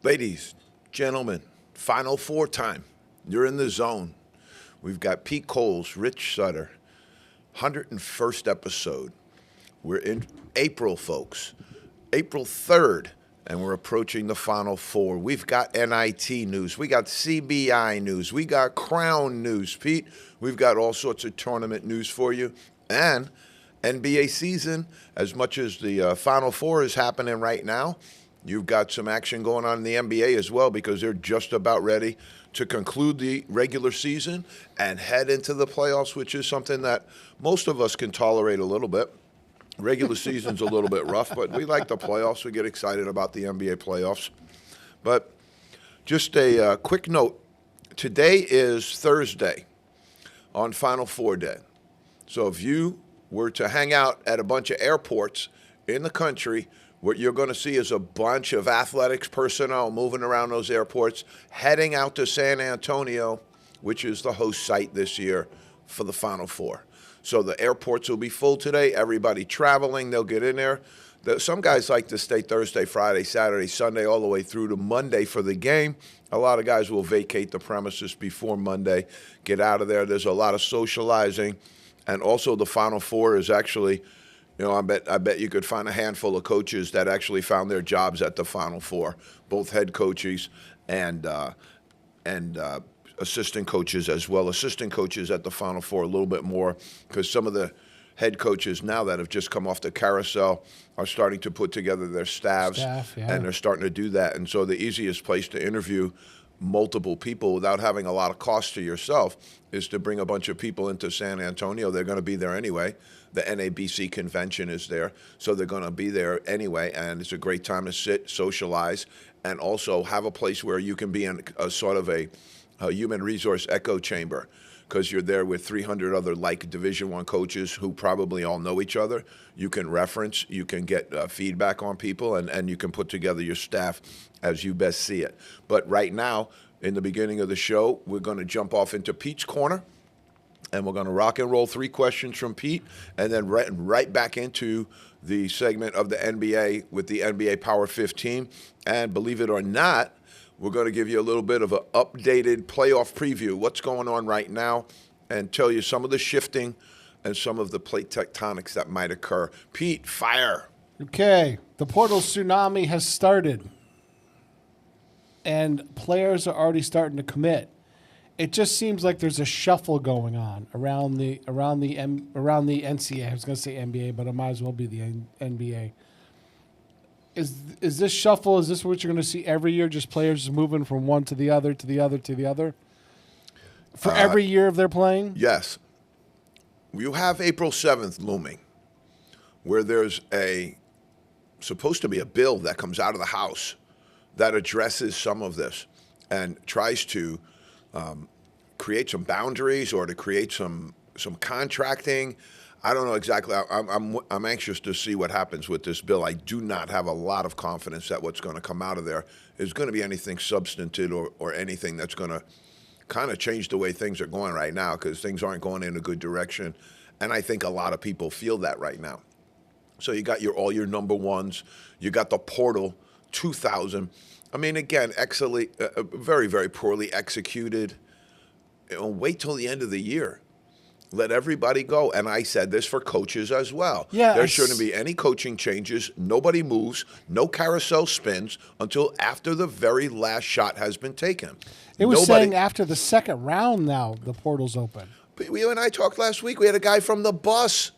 Ladies, gentlemen, Final Four time. You're in the zone. We've got Pete Coles, Rich Sutter, 101st episode. We're in April, folks. April 3rd, and we're approaching the Final Four. We've got NIT news. We got CBI news. We got Crown news, Pete. We've got all sorts of tournament news for you. And NBA season, as much as the Final Four is happening right now, you've got some action going on in the NBA as well because they're just about ready to conclude the regular season and head into the playoffs, which is something that most of us can tolerate a little bit. Regular season's a little bit rough, but we like the playoffs. We get excited about the NBA playoffs. But just a quick note. Today is Thursday on Final Four Day. So if you were to hang out at a bunch of airports in the country, what you're going to see is a bunch of athletics personnel moving around those airports, heading out to San Antonio, which is the host site this year for the Final Four. So the airports will be full today. Everybody traveling, they'll get in there. Some guys like to stay Thursday, Friday, Saturday, Sunday, all the way through to Monday for the game. A lot of guys will vacate the premises before Monday, get out of there. There's a lot of socializing. And also the Final Four is actually, I bet you could find a handful of coaches that actually found their jobs at the Final Four, both head coaches and assistant coaches as well. Assistant coaches at the Final Four a little bit more because some of the head coaches now that have just come off the carousel are starting to put together their staffs, and they're starting to do that. And so the easiest place to interview multiple people without having a lot of cost to yourself is to bring a bunch of people into San Antonio. They're going to be there anyway. The NABC convention is there, so they're going to be there anyway, and it's a great time to sit, socialize, and also have a place where you can be in a sort of a human resource echo chamber because you're there with 300 other like Division I coaches who probably all know each other. You can reference, you can get feedback on people, and you can put together your staff as you best see it. But right now, in the beginning of the show, we're going to jump off into Pete's Corner, and we're going to rock and roll 3 questions from Pete, and then right back into the segment of the NBA with the NBA Power 15. And believe it or not, we're going to give you a little bit of an updated playoff preview, what's going on right now, and tell you some of the shifting and some of the plate tectonics that might occur. Pete, fire. Okay, the portal tsunami has started, and players are already starting to commit. It just seems like there's a shuffle going on around the NCAA. I was going to say NBA, but it might as well be the NBA. Is this shuffle? Is this what you're going to see every year? Just players moving from one to the other, to the other, to the other, for every year of their playing? Yes. You have April 7th looming, where there's supposed to be a bill that comes out of the House that addresses some of this and tries to create some boundaries or to create some contracting. I don't know exactly. I'm anxious to see what happens with this bill. I do not have a lot of confidence that what's going to come out of there is going to be anything substantive or anything that's going to kind of change the way things are going right now because things aren't going in a good direction. And I think a lot of people feel that right now. So you got all your number ones. You got the portal 2000. I mean, again, very, very poorly executed. Wait till the end of the year. Let everybody go. And I said this for coaches as well. Yeah, there shouldn't be any coaching changes. Nobody moves. No carousel spins until after the very last shot has been taken. It was saying after the second round now, the portal's open. But you and I talked last week. We had a guy from the bus.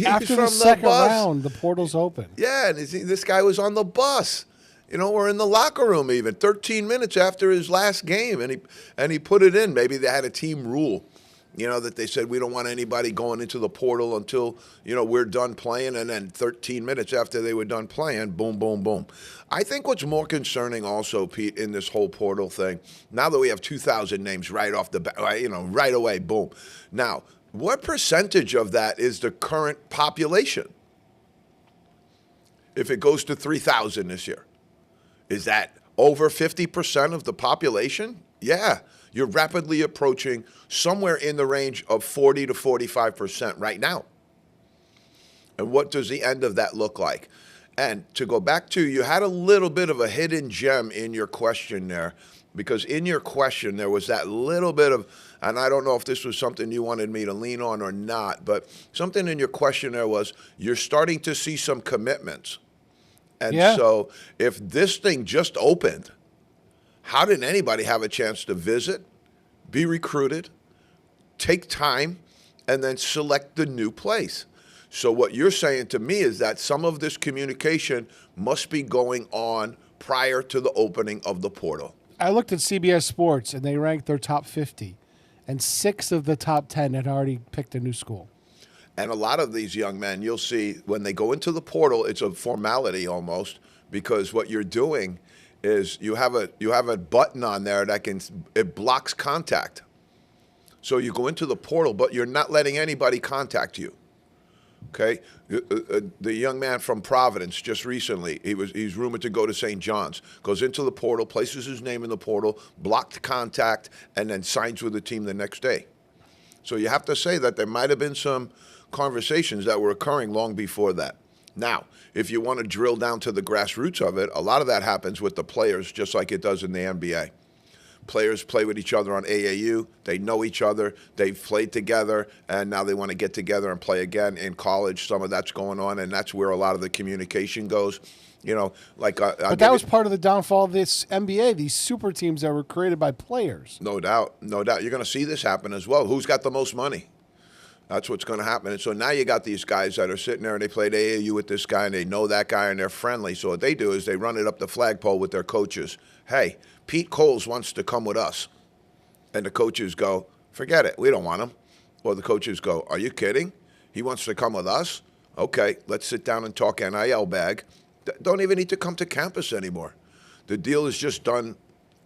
After the second round, the portal's open. Yeah, and this guy was on the bus. We're in the locker room even 13 minutes after his last game, and he put it in. Maybe they had a team rule, that they said we don't want anybody going into the portal until, we're done playing, and then 13 minutes after they were done playing, boom, boom, boom. I think what's more concerning also, Pete, in this whole portal thing, now that we have 2,000 names right off the bat, right away, boom. Now, what percentage of that is the current population? If it goes to 3,000 this year, is that over 50% of the population? Yeah, you're rapidly approaching somewhere in the range of 40 to 45% right now. And what does the end of that look like? And to go back to, you had a little bit of a hidden gem in your question there, because in your question there was that little bit of, and I don't know if this was something you wanted me to lean on or not, but something in your question there was, you're starting to see some commitments. And Yeah. so if this thing just opened, how did anybody have a chance to visit, be recruited, take time, and then select the new place? So what you're saying to me is that some of this communication must be going on prior to the opening of the portal. I looked at CBS Sports, and they ranked their top 50, and 6 of the top 10 had already picked a new school. And a lot of these young men, you'll see when they go into the portal, it's a formality almost, because what you're doing is you have a button on there that it blocks contact. So you go into the portal, but you're not letting anybody contact you. Okay, the young man from Providence just recently, he's rumored to go to St. John's, goes into the portal, places his name in the portal, blocked contact, and then signs with the team the next day. So you have to say that there might have been some conversations that were occurring long before that. Now, if you want to drill down to the grassroots of it, a lot of that happens with the players, just like it does in the NBA. Players play with each other on AAU. They know each other. They've played together, and now they want to get together and play again in college. Some of that's going on, and that's where a lot of the communication goes. You know, like but that was part of the downfall of this NBA, these super teams that were created by players. No doubt, no doubt. You're going to see this happen as well. Who's got the most money? That's what's going to happen. And so now you got these guys that are sitting there and they played AAU with this guy and they know that guy and they're friendly. So what they do is they run it up the flagpole with their coaches. Hey, Pete Coles wants to come with us. And the coaches go, forget it. We don't want him. Or the coaches go, are you kidding? He wants to come with us? Okay, let's sit down and talk NIL bag. Don't even need to come to campus anymore. The deal is just done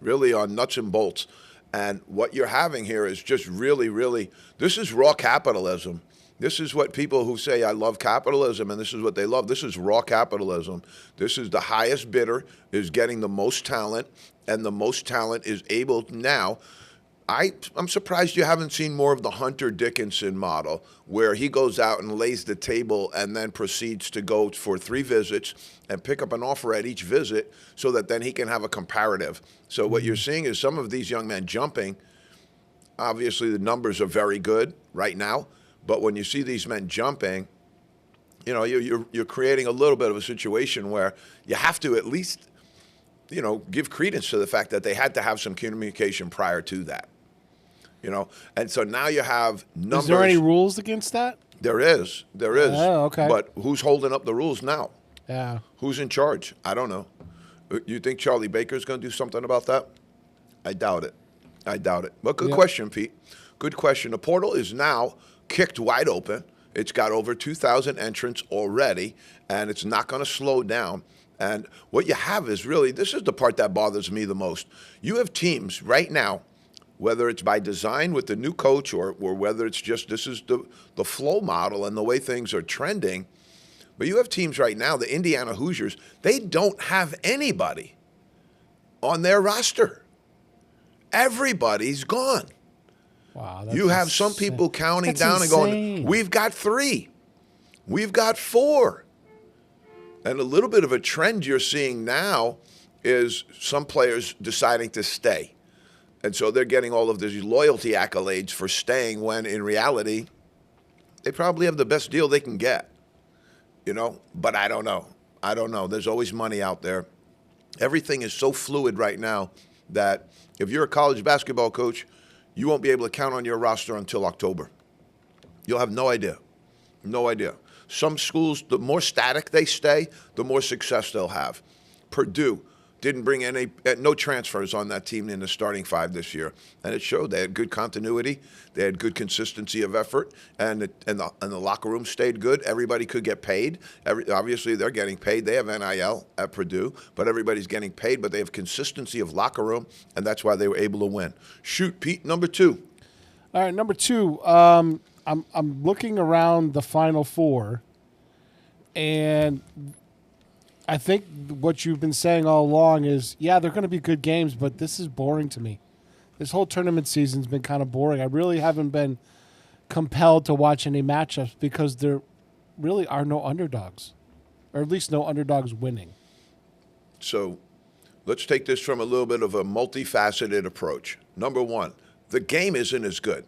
really on nuts and bolts. And what you're having here is just really, really, this is raw capitalism. This is what people who say, I love capitalism, and this is what they love. This is raw capitalism. This is the highest bidder is getting the most talent, and the most talent is able now. I'm surprised you haven't seen more of the Hunter Dickinson model, where he goes out and lays the table and then proceeds to go for 3 visits and pick up an offer at each visit so that then he can have a comparative. So what you're seeing is some of these young men jumping. Obviously, the numbers are very good right now, but when you see these men jumping, you know, you're creating a little bit of a situation where you have to at least, you know, give credence to the fact that they had to have some communication prior to that. You know, and so now you have numbers. Is there any rules against that? There is. Oh, okay. But who's holding up the rules now? Yeah. Who's in charge? I don't know. You think Charlie Baker's going to do something about that? I doubt it. But good question, Pete. Good question. The portal is now kicked wide open. It's got over 2,000 entrants already, and it's not going to slow down. And what you have is really, this is the part that bothers me the most. You have teams right now, whether it's by design with the new coach or whether it's just this is the flow model and the way things are trending. But you have teams right now, the Indiana Hoosiers, they don't have anybody on their roster. Everybody's gone. Wow. You have some people counting That's down insane. and going, we've got 3. We've got 4. And a little bit of a trend you're seeing now is some players deciding to stay. And so they're getting all of these loyalty accolades for staying when in reality, they probably have the best deal they can get. You know, but I don't know. There's always money out there. Everything is so fluid right now that if you're a college basketball coach, you won't be able to count on your roster until October. You'll have no idea. No idea. Some schools, the more static they stay, the more success they'll have. Purdue didn't bring no transfers on that team in the starting 5 this year, and it showed. They had good continuity, they had good consistency of effort, and the locker room stayed good. Everybody could get paid. Obviously, they're getting paid. They have NIL at Purdue, but everybody's getting paid. But they have consistency of locker room, and that's why they were able to win. Shoot, Pete, number 2. All right, number 2. I'm looking around the Final Four, and I think what you've been saying all along is, yeah, they're going to be good games, but this is boring to me. This whole tournament season's been kind of boring. I really haven't been compelled to watch any matchups because there really are no underdogs. or at least no underdogs winning. So let's take this from a little bit of a multifaceted approach. Number one, the game isn't as good.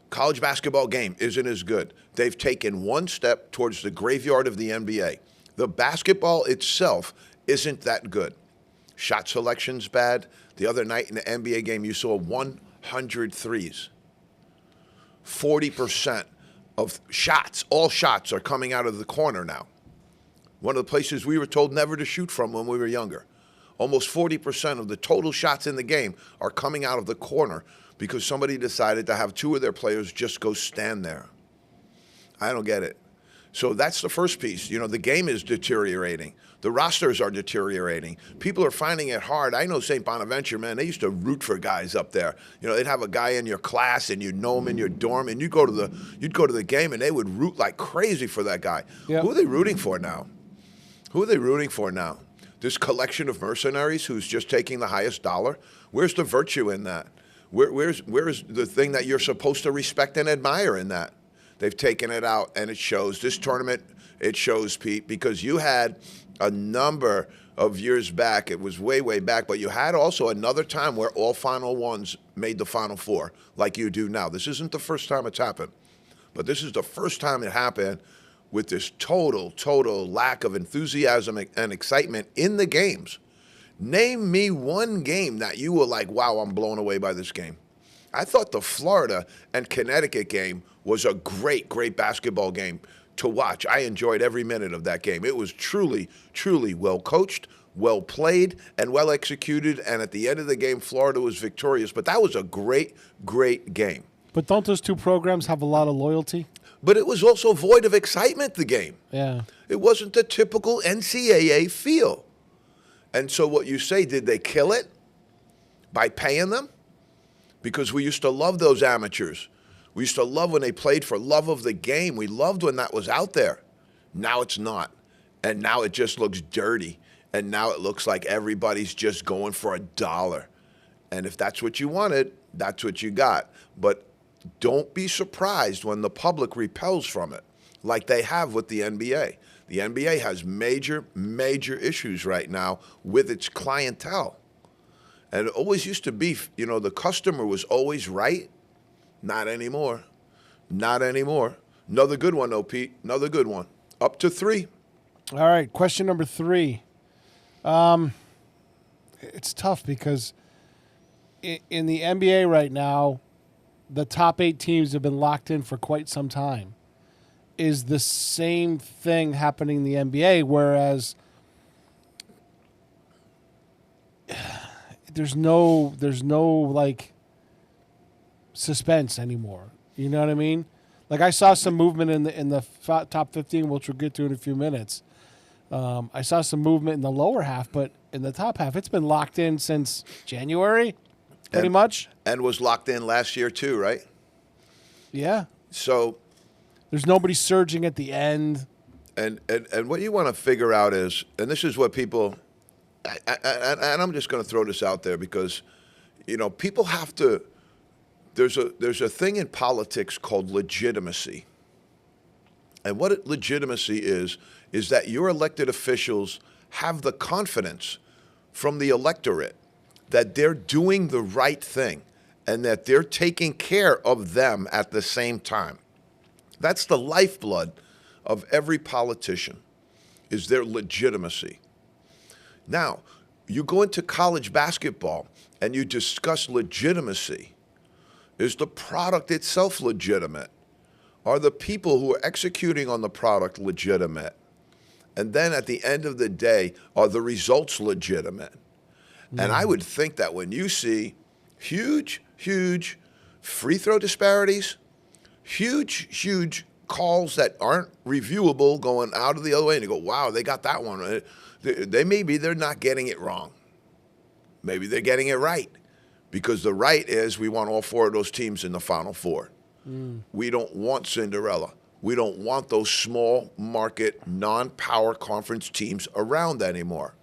College basketball game isn't as good. They've taken one step towards the graveyard of the NBA. The basketball itself isn't that good. Shot selection's bad. The other night in the NBA game, you saw 100 threes. 40% of shots, all shots, are coming out of the corner now. One of the places we were told never to shoot from when we were younger. Almost 40% of the total shots in the game are coming out of the corner because somebody decided to have two of their players just go stand there. I don't get it. So that's the first piece. You know, the game is deteriorating. The rosters are deteriorating. People are finding it hard. I know St. Bonaventure, man, they used to root for guys up there. You know, they'd have a guy in your class and you'd know him in your dorm, and you'd go to the game and they would root like crazy for that guy. Yep. Who are they rooting for now? Who are they rooting for now? This collection of mercenaries who's just taking the highest dollar? Where's the virtue in that? Where's the thing that you're supposed to respect and admire in that? They've taken it out, and it shows. This tournament, it shows, Pete, because you had a number of years back. It was way, way back, but you had also another time where all Final Ones made the Final Four, like you do now. This isn't the first time it's happened, but this is the first time it happened with this total lack of enthusiasm and excitement in the games. Name me one game that you were like, wow, I'm blown away by this game. I thought the Florida and Connecticut game was a great basketball game to watch. I enjoyed every minute of that game. It was truly well coached, well played, and well executed. And at the end of the game, Florida was victorious. But that was a great game. But don't those two programs have a lot of loyalty? But it was also void of excitement, the game. Yeah. It wasn't the typical NCAA feel. And so what you say, did they kill it by paying them? Because we used to love those amateurs. We used to love when they played for love of the game. We loved when that was out there. Now it's not. And now it just looks dirty. And now it looks like everybody's just going for $1. And if that's what you wanted, that's what you got. But don't be surprised when the public repels from it, like they have with the NBA. The NBA has major issues right now with its clientele. And it always used to be, you know, the customer was always right. Not anymore. Not anymore. Another good one, though, Pete. Another good one. Up to 3. All right, question number 3. It's tough because in the NBA right now, the top 8 teams have been locked in for quite some time. Is the same thing happening in the NBA, whereas there's no like suspense anymore. You know what I mean? Like I saw some movement in the top 15, which we'll get to in a few minutes. I saw some movement in the lower half, but in the top half, it's been locked in since January, pretty much. And was locked in last year too, right? Yeah. So there's nobody surging at the end. And what you want to figure out is, and this is what people, and I'm just going to throw this out there because, you know, people have to. There's a thing in politics called legitimacy. And what legitimacy is that your elected officials have the confidence from the electorate that they're doing the right thing and that they're taking care of them at the same time. That's the lifeblood of every politician, is their legitimacy. Now, you go into college basketball and you discuss legitimacy. Is the product itself legitimate? Are the people who are executing on the product legitimate? And then at the end of the day, are the results legitimate? And I would think that when you see huge free throw disparities, huge calls that aren't reviewable going out of the other way, and you go, wow, they got that one. They're not getting it wrong. Maybe they're getting it right. Because the right is we want all 4 of those teams in the Final Four. We don't want Cinderella. We don't want those small market, non-power conference teams around anymore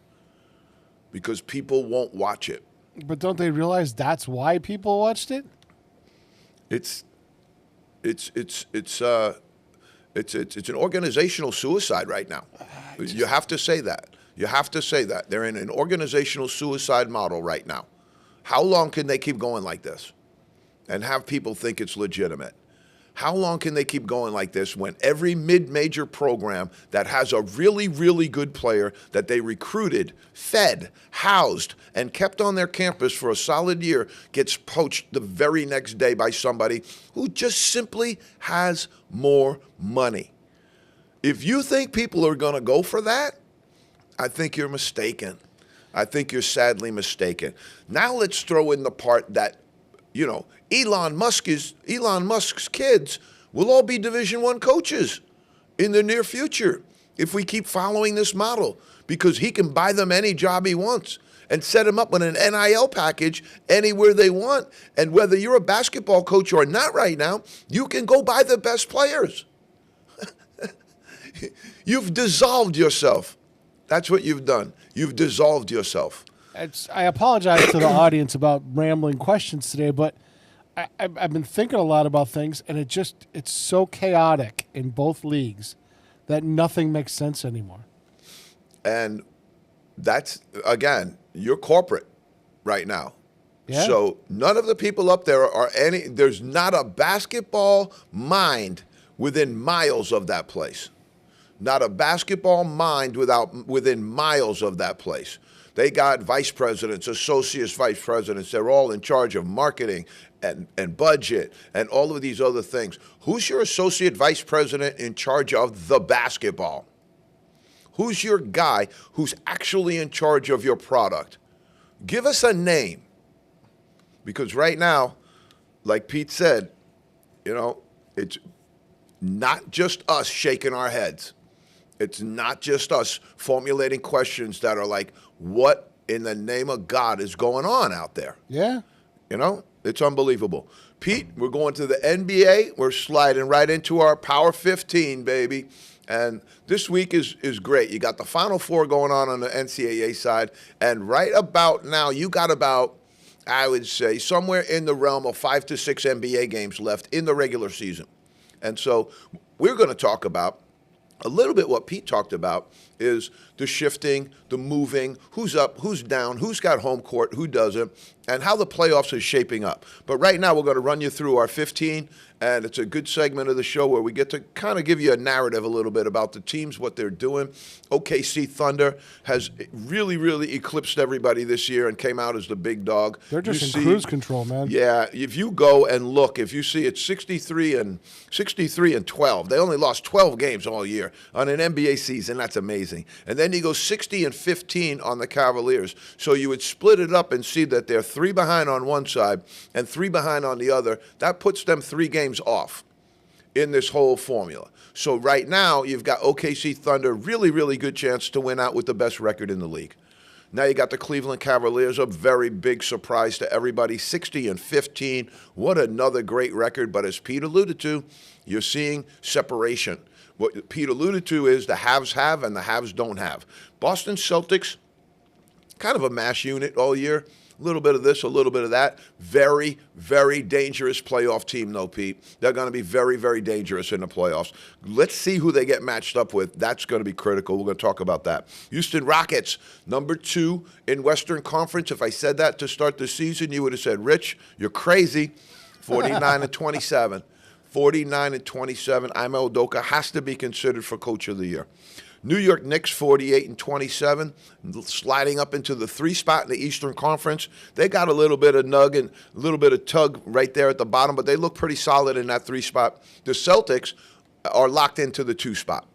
because people won't watch it. But don't they realize that's why people watched it? It's It's an organizational suicide right now. You have to say that. You have to say that. They're in an organizational suicide model right now. How long can they keep going like this and have people think it's legitimate? How long can they keep going like this when every mid-major program that has a really, really good player that they recruited, fed, housed, and kept on their campus for a solid year gets poached the very next day by somebody who just simply has more money? If you think people are going to go for that, I think you're mistaken. I think you're sadly mistaken. Now let's throw in the part that, Elon Musk's kids will all be Division I coaches in the near future if we keep following this model, because he can buy them any job he wants and set them up with an NIL package anywhere they want. And whether you're a basketball coach or not right now, you can go buy the best players. You've dissolved yourself. That's what you've done. You've dissolved yourself. I apologize to the audience about rambling questions today, but I've been thinking a lot about things, and it's so chaotic in both leagues that nothing makes sense anymore. And that's, again, you're corporate right now. Yeah. So none of the people up there there's not a basketball mind within miles of that place. Not a basketball mind within miles of that place. They got vice presidents, associate vice presidents. They're all in charge of marketing and budget and all of these other things. Who's your associate vice president in charge of the basketball? Who's your guy who's actually in charge of your product? Give us a name. Because right now, like Pete said, it's not just us shaking our heads. It's not just us formulating questions that are like, what in the name of God is going on out there? Yeah. It's unbelievable. Pete, we're going to the NBA. We're sliding right into our Power 15, baby. And this week is great. You got the Final Four going on the NCAA side. And right about now, you got about, I would say, somewhere in the realm of 5 to 6 NBA games left in the regular season. And so we're going to talk about a little bit what Pete talked about is the shifting, the moving, who's up, who's down, who's got home court, who doesn't, and how the playoffs is shaping up. But right now we're going to run you through our 15, and it's a good segment of the show where we get to kind of give you a narrative a little bit about the teams, what they're doing. OKC Thunder has really, really eclipsed everybody this year and came out as the big dog. They're just in cruise control, man. Yeah, if you go and look, if you see it's 63 and 12. They only lost 12 games all year on an NBA season. That's amazing. And then you go 60 and 15 on the Cavaliers. So you would split it up and see that they're 3 behind on one side and 3 behind on the other. That puts them 3 games off in this whole formula. So right now, you've got OKC Thunder, really, really good chance to win out with the best record in the league. Now you got the Cleveland Cavaliers, a very big surprise to everybody, 60 and 15. What another great record. But as Pete alluded to, you're seeing separation. What Pete alluded to is the haves have and the haves don't have. Boston Celtics, kind of a mash unit all year. A little bit of this, a little bit of that. Very, very dangerous playoff team, though, Pete. They're going to be very, very dangerous in the playoffs. Let's see who they get matched up with. That's going to be critical. We're going to talk about that. Houston Rockets, number 2 in Western Conference. If I said that to start the season, you would have said, Rich, you're crazy. 49 and 27. 49 and 27. Ime Udoka has to be considered for Coach of the Year. New York Knicks, 48 and 27, sliding up into the 3 spot in the Eastern Conference. They got a little bit of nug and a little bit of tug right there at the bottom, but they look pretty solid in that 3 spot. The Celtics are locked into the 2 spot.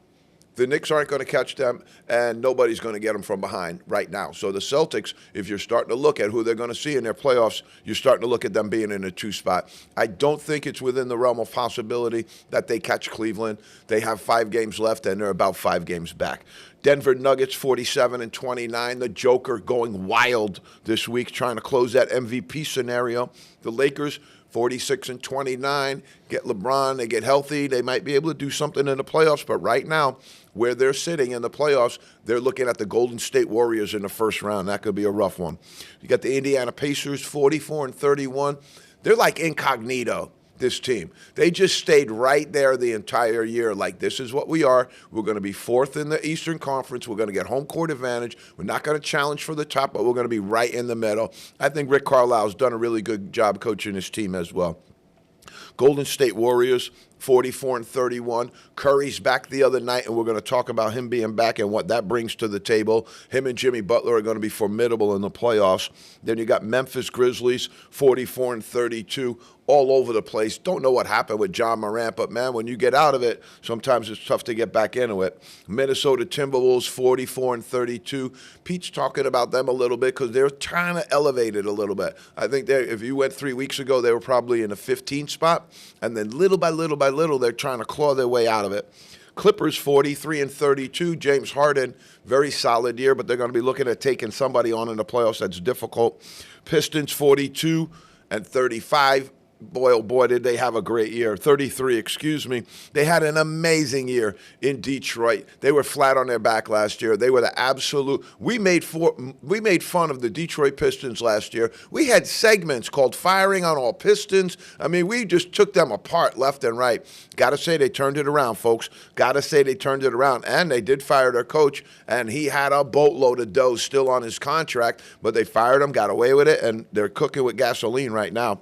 The Knicks aren't going to catch them, and nobody's going to get them from behind right now. So the Celtics, if you're starting to look at who they're going to see in their playoffs, you're starting to look at them being in a 2 spot. I don't think it's within the realm of possibility that they catch Cleveland. They have 5 games left, and they're about 5 games back. Denver Nuggets, 47 and 29. The Joker going wild this week, trying to close that MVP scenario. The Lakers, 46 and 29. Get LeBron, they get healthy. They might be able to do something in the playoffs, but right now, where they're sitting in the playoffs, they're looking at the Golden State Warriors in the first round. That could be a rough one. You got the Indiana Pacers, 44 and 31. They're like incognito. this team. They just stayed right there the entire year. Like, this is what we are. We're going to be fourth in the Eastern Conference. We're going to get home court advantage. We're not going to challenge for the top, but we're going to be right in the middle. I think Rick Carlisle's done a really good job coaching his team as well. Golden State Warriors, 44-31. Curry's back the other night, and we're going to talk about him being back and what that brings to the table. Him and Jimmy Butler are going to be formidable in the playoffs. Then you got Memphis Grizzlies, 44-32. All over the place. Don't know what happened with John Morant, but man, when you get out of it, sometimes it's tough to get back into it. Minnesota Timberwolves, 44-32. Pete's talking about them a little bit because they're trying to elevate it a little bit. I think if you went 3 weeks ago, they were probably in the 15th spot, and then little by little, they're trying to claw their way out of it. Clippers 43-32. James Harden, very solid year, but they're going to be looking at taking somebody on in the playoffs. That's difficult. Pistons 42-35. Boy, oh boy, did they have a great year. 33, excuse me. They had an amazing year in Detroit. They were flat on their back last year. They were the absolute. We made fun of the Detroit Pistons last year. We had segments called Firing on All Pistons. I mean, we just took them apart left and right. Got to say they turned it around, folks. Got to say they turned it around. And they did fire their coach, and he had a boatload of dough still on his contract, but they fired him, got away with it, and they're cooking with gasoline right now.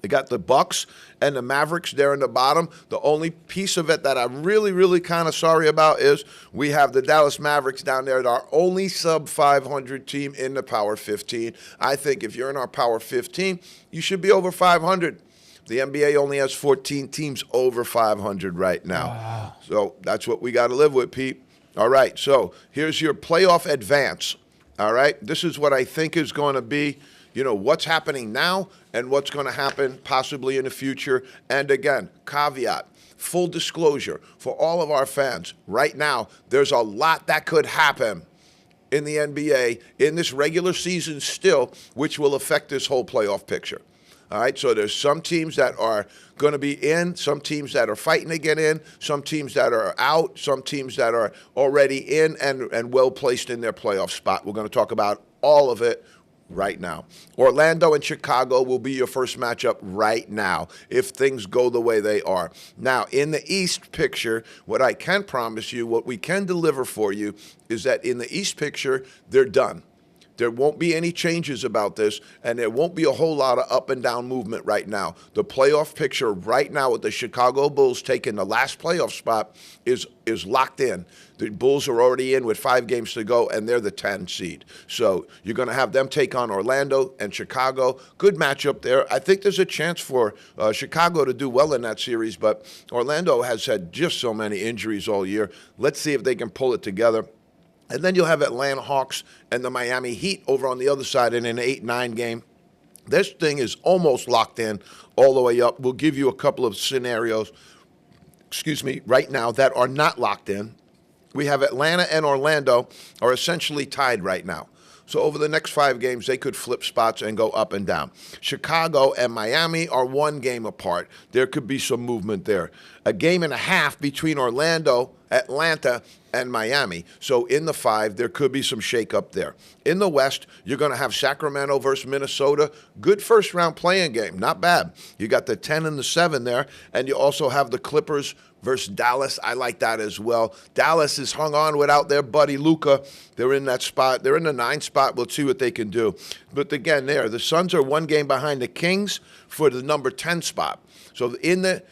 They got the Bucks and the Mavericks there in the bottom. The only piece of it that I'm really kind of sorry about is we have the Dallas Mavericks down there, our only sub-500 team in the Power 15. I think if you're in our Power 15, you should be over 500. The NBA only has 14 teams over 500 right now. Wow. So that's what we got to live with, Pete. All right, so here's your playoff advance. All right, this is what I think is going to be, what's happening now and what's going to happen possibly in the future. And again, caveat, full disclosure for all of our fans, right now, there's a lot that could happen in the NBA in this regular season still, which will affect this whole playoff picture. All right, so there's some teams that are going to be in, some teams that are fighting to get in, some teams that are out, some teams that are already in and well placed in their playoff spot. We're going to talk about all of it right now. Orlando and Chicago will be your first matchup right now if things go the way they are. Now, in the East picture, what I can promise you, what we can deliver for you, is that in the East picture, they're done. There won't be any changes about this, and there won't be a whole lot of up and down movement right now. The playoff picture right now with the Chicago Bulls taking the last playoff spot is locked in. The Bulls are already in with 5 games to go, and they're the 10 seed. So you're going to have them take on Orlando and Chicago. Good matchup there. I think there's a chance for Chicago to do well in that series, but Orlando has had just so many injuries all year. Let's see if they can pull it together. And then you'll have Atlanta Hawks and the Miami Heat over on the other side in an 8-9 game. This thing is almost locked in all the way up. We'll give you a couple of scenarios, right now that are not locked in. We have Atlanta and Orlando are essentially tied right now. So over the next 5 games, they could flip spots and go up and down. Chicago and Miami are 1 game apart. There could be some movement there. A game and a half between Orlando, Atlanta, and Miami. So in the 5, there could be some shakeup there. In the West, you're going to have Sacramento versus Minnesota. Good first-round playing game. Not bad. You got the 10 and the 7 there, and you also have the Clippers versus Dallas. I like that as well. Dallas is hung on without their buddy Luka. They're in that spot. They're in the 9 spot. We'll see what they can do. But again, the Suns are 1 game behind the Kings for the number 10 spot. So in the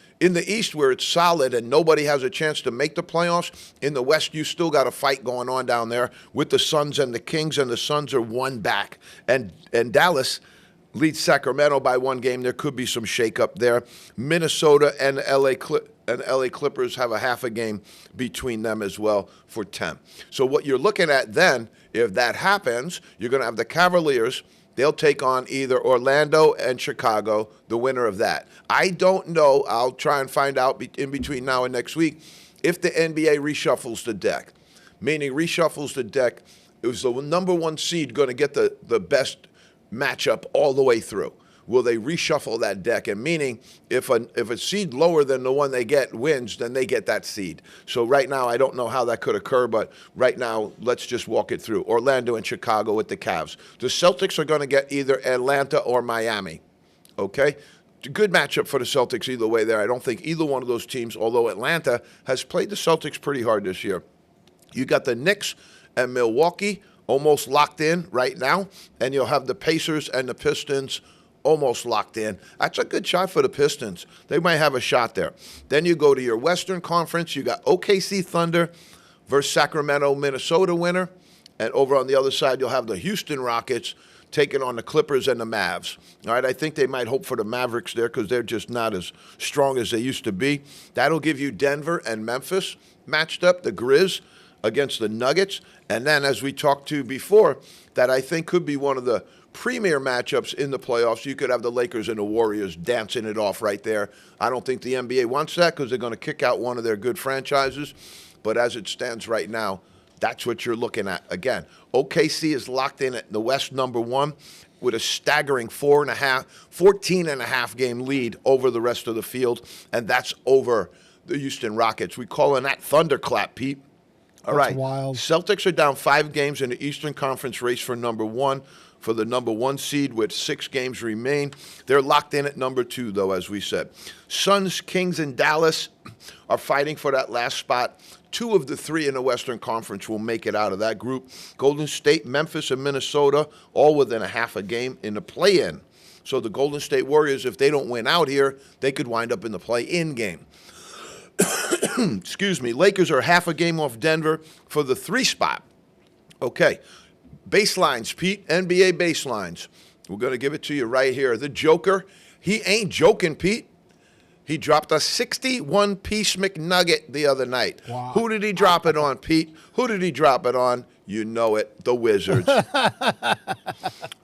East, where it's solid and nobody has a chance to make the playoffs, in the West, you still got a fight going on down there with the Suns and the Kings, and the Suns are 1 back. And Dallas leads Sacramento by 1 game. There could be some shakeup there. Minnesota and LA Clippers have a half a game between them as well for 10. So what you're looking at then, if that happens, you're going to have the Cavaliers. They'll take on either Orlando and Chicago, the winner of that. I don't know. I'll try and find out in between now and next week if the NBA reshuffles the deck. Meaning reshuffles the deck, is the number 1 seed going to get the best matchup all the way through? Will they reshuffle that deck? And meaning, if a seed lower than the one they get wins, then they get that seed. So right now, I don't know how that could occur, but right now, let's just walk it through. Orlando and Chicago with the Cavs. The Celtics are going to get either Atlanta or Miami, okay? Good matchup for the Celtics either way there. I don't think either one of those teams, although Atlanta has played the Celtics pretty hard this year. You got the Knicks and Milwaukee almost locked in right now, and you'll have the Pacers and the Pistons almost locked in. That's a good shot for the Pistons. They might have a shot there. Then you go to your Western Conference. You got OKC Thunder versus Sacramento, Minnesota winner. And over on the other side, you'll have the Houston Rockets taking on the Clippers and the Mavs. All right, I think they might hope for the Mavericks there because they're just not as strong as they used to be. That'll give you Denver and Memphis matched up, the Grizz against the Nuggets. And then, as we talked to before, that I think could be one of the premier matchups in the playoffs. You could have the Lakers and the Warriors dancing it off right there. I don't think the NBA wants that because they're going to kick out one of their good franchises. But as it stands right now, that's what you're looking at. Again, OKC is locked in at the West #1 with a staggering 14.5 game lead over the rest of the field, and that's over the Houston Rockets. We calling that thunderclap, Pete. All right. Wild. Celtics are down 5 games in the Eastern Conference race for #1 for the #1 seed with 6 games remain. They're locked in at #2, though, as we said. Suns, Kings, and Dallas are fighting for that last spot. 2 of the 3 in the Western Conference will make it out of that group. Golden State, Memphis, and Minnesota all within a half a game in the play-in. So the Golden State Warriors, if they don't win out here, they could wind up in the play-in game. Excuse me. Lakers are half a game off Denver for the 3 spot. Okay. Baselines, Pete. NBA baselines. We're going to give it to you right here. The Joker, he ain't joking, Pete. He dropped a 61-piece McNugget the other night. Wow. Who did he drop it on, Pete? Who did he drop it on? You know it, the Wizards.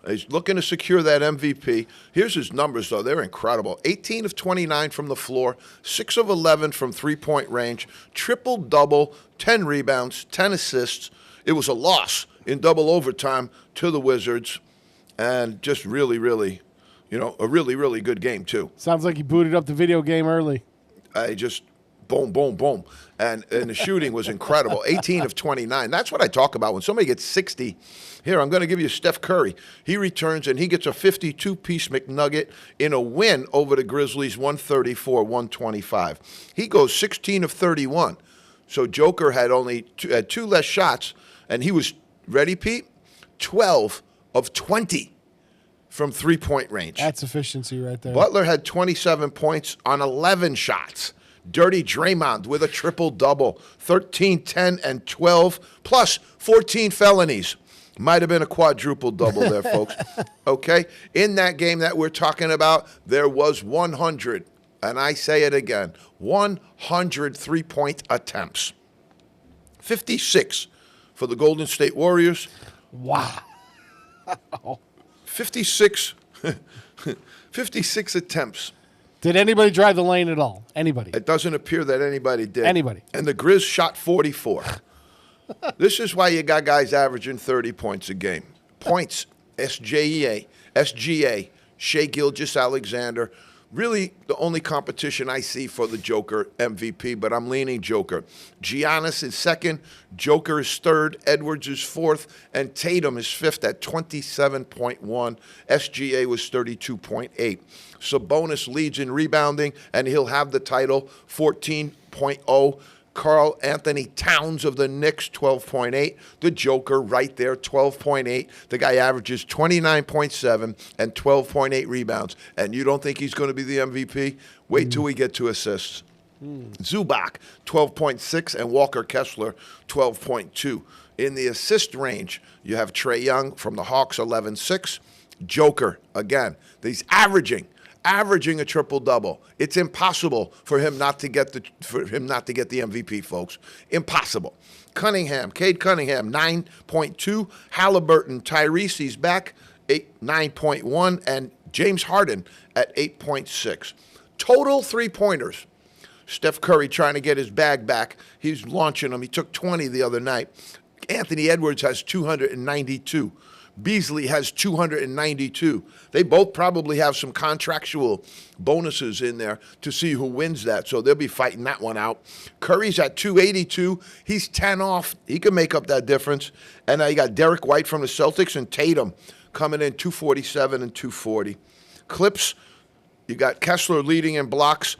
He's looking to secure that MVP. Here's his numbers, though. They're incredible. 18 of 29 from the floor, 6 of 11 from three-point range, triple-double, 10 rebounds, 10 assists. It was a loss in double overtime to the Wizards, and just really, really, a really, really good game, too. Sounds like he booted up the video game early. I just boom, boom, boom. And the shooting was incredible. 18 of 29. That's what I talk about. When somebody gets 60, here, I'm going to give you Steph Curry. He returns, and he gets a 52-piece McNugget in a win over the Grizzlies, 134-125. He goes 16 of 31. So Joker had only 2 less shots, and he was, ready, Pete? 12 of 20 from three-point range. That's efficiency right there. Butler had 27 points on 11 shots. Dirty Draymond with a triple-double, 13, 10, and 12, plus 14 felonies. Might have been a quadruple-double there, folks. Okay? In that game that we're talking about, there was 100, and I say it again, 100 three-point attempts. 56 for the Golden State Warriors. Wow. 56 attempts. Did anybody drive the lane at all? Anybody? It doesn't appear that anybody did. Anybody. And the Grizz shot 44. This is why you got guys averaging 30 points a game. Points, SGA, Shea Gilgeous-Alexander. Really the only competition I see for the Joker MVP, but I'm leaning Joker. Giannis is second, Joker is third, Edwards is fourth, and Tatum is fifth at 27.1. SGA was 32.8. Sabonis leads in rebounding, and he'll have the title, 14.0. Karl Anthony Towns of the Knicks, 12.8. The Joker right there, 12.8. The guy averages 29.7 and 12.8 rebounds. And you don't think he's going to be the MVP? Wait till we get to assists. Zubac, 12.6, and Walker Kessler, 12.2. In the assist range, you have Trae Young from the Hawks, 11.6. Joker, again, he's averaging a triple-double. It's impossible for him not to get the MVP, folks. Impossible. Cade Cunningham, 9.2. Halliburton, Tyrese, he's back, 9.1. And James Harden at 8.6. Total three-pointers. Steph Curry trying to get his bag back. He's launching them. He took 20 the other night. Anthony Edwards has 292. Beasley has 292. They both probably have some contractual bonuses in there to see who wins that, so they'll be fighting that one out. Curry's at 282. He's 10 off. He can make up that difference. And you got Derek White from the Celtics and Tatum coming in 247 and 240. Clips, You got Kessler leading in blocks,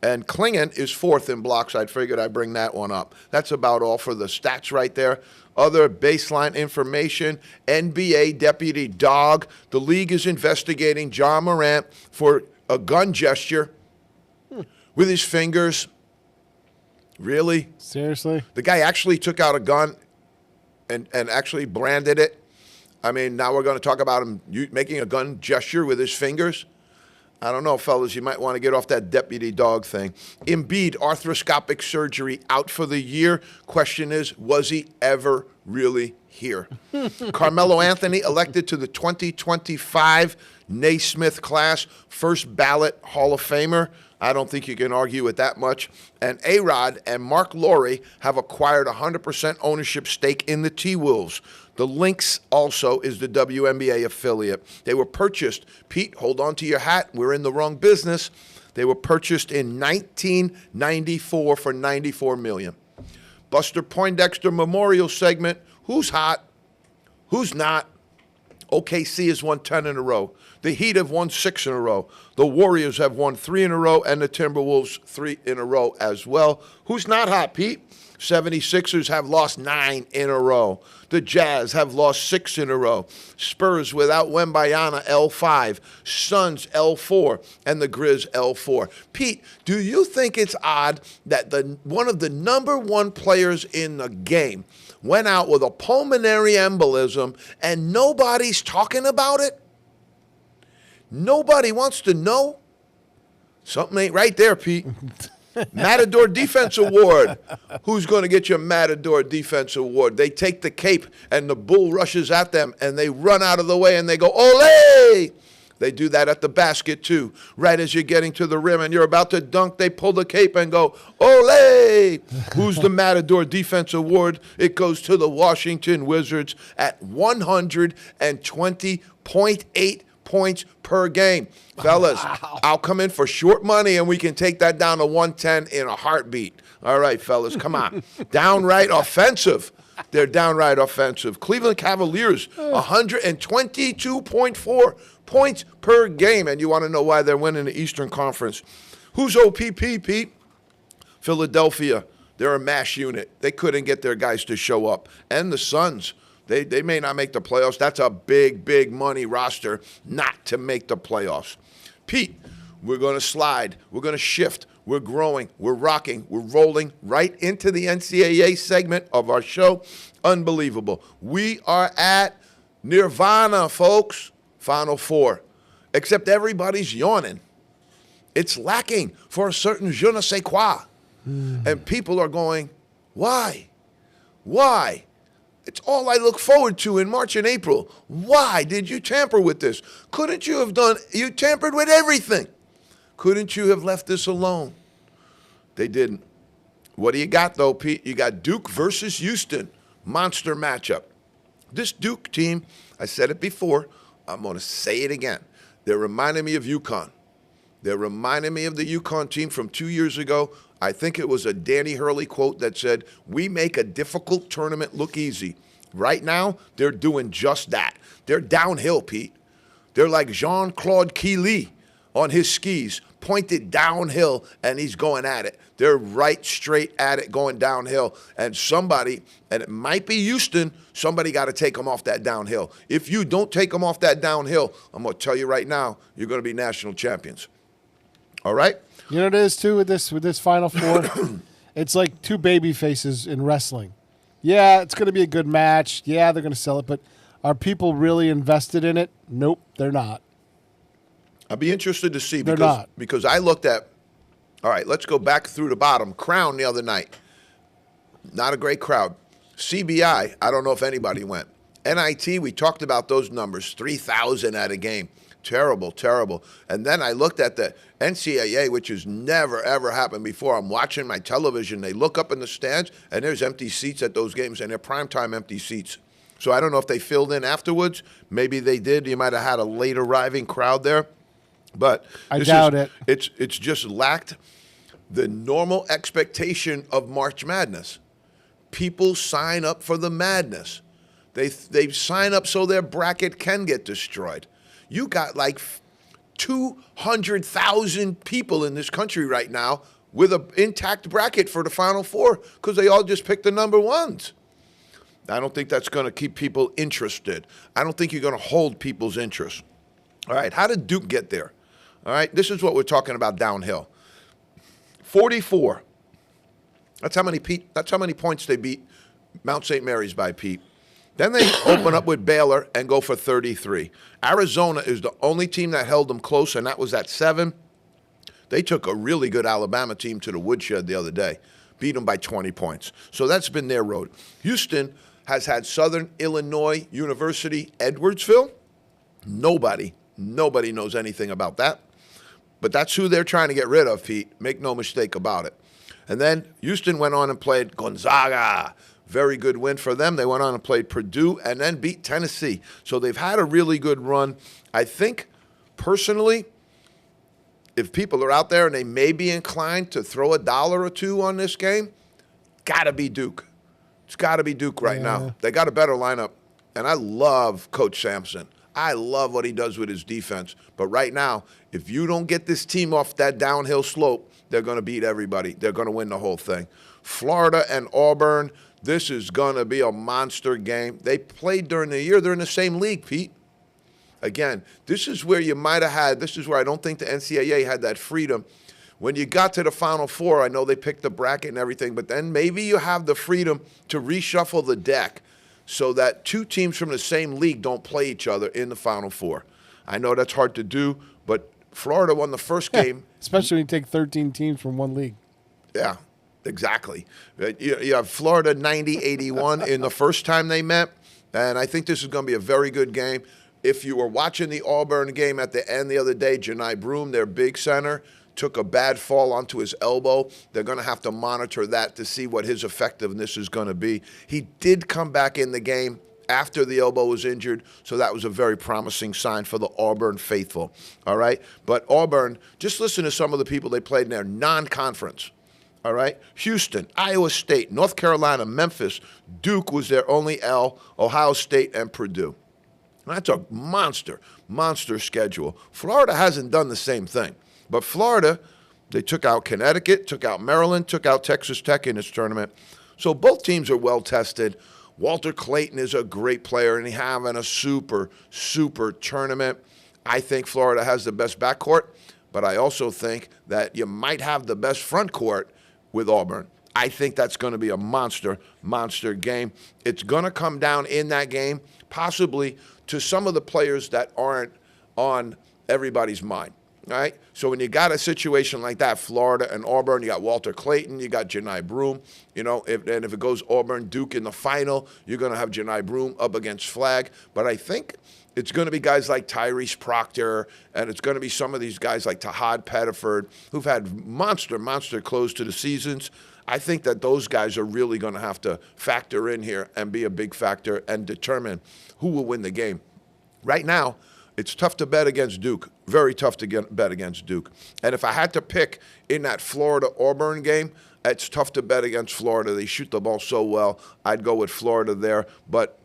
and Klingon is fourth in blocks. I figured I'd bring that one up. That's about all for the stats right there. Other baseline information, NBA deputy dog. The league is investigating John Morant for a gun gesture with his fingers. Really? Seriously? The guy actually took out a gun and actually branded it. I mean, now we're going to talk about him making a gun gesture with his fingers. I don't know, fellas. You might want to get off that deputy dog thing. Embiid, arthroscopic surgery, out for the year. Question is, was he ever really here? Carmelo Anthony elected to the 2025 Naismith class, first ballot Hall of Famer. I don't think you can argue with that much. And A-Rod and Mark Laurie have acquired 100% ownership stake in the T-Wolves. The Lynx also is the WNBA affiliate. They were purchased. Pete, hold on to your hat. We're in the wrong business. They were purchased in 1994 for $94 million. Buster Poindexter Memorial segment. Who's hot? Who's not? OKC has won 10 in a row. The Heat have won 6 in a row. The Warriors have won 3 in a row, and the Timberwolves 3 in a row as well. Who's not hot, Pete? 76ers have lost 9 in a row. The Jazz have lost 6 in a row. Spurs without Wembayana, L5. Suns, L4. And the Grizz, L4. Pete, do you think it's odd that one of the number one players in the game went out with a pulmonary embolism and nobody's talking about it? Nobody wants to know? Something ain't right there, Pete. Matador Defense Award. Who's going to get your Matador Defense Award? They take the cape and the bull rushes at them and they run out of the way and they go, ole! They do that at the basket too. Right as you're getting to the rim and you're about to dunk, they pull the cape and go, ole! Who's the Matador Defense Award? It goes to the Washington Wizards at 120.8 points per game. Fellas, wow. I'll come in for short money and we can take that down to 110 in a heartbeat. All right, fellas, come on. Downright offensive. They're downright offensive. Cleveland Cavaliers, 122.4 points per game. And you want to know why they're winning the Eastern Conference. Who's OPP, Pete? Philadelphia. They're a mash unit. They couldn't get their guys to show up. And the Suns. They may not make the playoffs. That's a big, big money roster not to make the playoffs. Pete, we're going to slide. We're going to shift. We're growing. We're rocking. We're rolling right into the NCAA segment of our show. Unbelievable. We are at Nirvana, folks. Final Four. Except everybody's yawning. It's lacking for a certain je ne sais quoi. And people are going, why? Why? It's all I look forward to in March and April. Why did you tamper with this? Couldn't you have you tampered with everything. Couldn't you have left this alone? They didn't. What do you got, though, Pete? You got Duke versus Houston. Monster matchup. This Duke team, I said it before, I'm going to say it again. They're reminding me of UConn. They're reminding me of the UConn team from 2 years ago. I think it was a Danny Hurley quote that said, we make a difficult tournament look easy. Right now, they're doing just that. They're downhill, Pete. They're like Jean-Claude Killy on his skis, pointed downhill, and he's going at it. They're right straight at it, going downhill. And somebody, and it might be Houston, somebody got to take them off that downhill. If you don't take them off that downhill, I'm going to tell you right now, you're going to be national champions. All right? You know what it is, too, with this Final Four? It's like two baby faces in wrestling. Yeah, it's going to be a good match. Yeah, they're going to sell it. But are people really invested in it? Nope, they're not. I'd be interested to see. They're not. Because I looked at, all right, let's go back through the bottom. Crown the other night. Not a great crowd. CBI, I don't know if anybody went. NIT, we talked about those numbers, 3,000 at a game. Terrible, terrible. And then I looked at the NCAA, which has never, ever happened before. I'm watching my television. They look up in the stands, and there's empty seats at those games, and they're primetime empty seats. So I don't know if they filled in afterwards. Maybe they did. You might have had a late arriving crowd there. But I doubt it. It's just lacked the normal expectation of March Madness. People sign up for the madness. They sign up so their bracket can get destroyed. You got like 200,000 people in this country right now with an intact bracket for the Final Four because they all just picked the number ones. I don't think that's going to keep people interested. I don't think you're going to hold people's interest. All right, how did Duke get there? All right, this is what we're talking about downhill. 44. That's how many points they beat Mount St. Mary's by, Pete. Then they open up with Baylor and go for 33. Arizona is the only team that held them close, and that was at 7. They took a really good Alabama team to the woodshed the other day, beat them by 20 points. So that's been their road. Houston has had Southern Illinois University, Edwardsville. Nobody knows anything about that. But that's who they're trying to get rid of, Pete. Make no mistake about it. And then Houston went on and played Gonzaga. Very good win for them. They went on and played Purdue and then beat Tennessee. So they've had a really good run. I think, personally, if people are out there and they may be inclined to throw $1 or $2 on this game, got to be Duke. It's got to be Duke right now. They got a better lineup. And I love Coach Sampson. I love what he does with his defense. But right now, if you don't get this team off that downhill slope, they're going to beat everybody. They're going to win the whole thing. Florida and Auburn, this is going to be a monster game. They played during the year. They're in the same league, Pete. Again, this is where you might have had, this is where I don't think the NCAA had that freedom. When you got to the Final Four, I know they picked the bracket and everything, but then maybe you have the freedom to reshuffle the deck so that two teams from the same league don't play each other in the Final Four. I know that's hard to do, but Florida won the first game. Especially when you take 13 teams from one league. Yeah, exactly. You have Florida 90-81 in the first time they met, and I think this is going to be a very good game. If you were watching the Auburn game at the end the other day, Janai Broome, their big center, took a bad fall onto his elbow. They're going to have to monitor that to see what his effectiveness is going to be. He did come back in the game after the elbow was injured, so that was a very promising sign for the Auburn faithful. All right? But Auburn, just listen to some of the people they played in their non-conference. All right? Houston, Iowa State, North Carolina, Memphis, Duke was their only L, Ohio State, and Purdue. That's a monster schedule. Florida hasn't done the same thing. But Florida, they took out Connecticut, took out Maryland, took out Texas Tech in this tournament. So both teams are well tested. Walter Clayton is a great player, and he's having a super tournament. I think Florida has the best backcourt, but I also think that you might have the best front court with Auburn. I think that's going to be a monster game. It's going to come down in that game, possibly to some of the players that aren't on everybody's mind. All right? So when you got a situation like that, Florida and Auburn, you got Walter Clayton, you got Janai Broome. You know, if it goes Auburn-Duke in the final, you're going to have Janai Broome up against Flagg. But I think it's going to be guys like Tyrese Proctor, and it's going to be some of these guys like Tahad Pettiford, who've had monster close to the seasons. I think that those guys are really going to have to factor in here and be a big factor and determine who will win the game. Right now, it's tough to bet against Duke. Very tough to bet against Duke. And if I had to pick in that Florida-Auburn game, it's tough to bet against Florida. They shoot the ball so well. I'd go with Florida there. But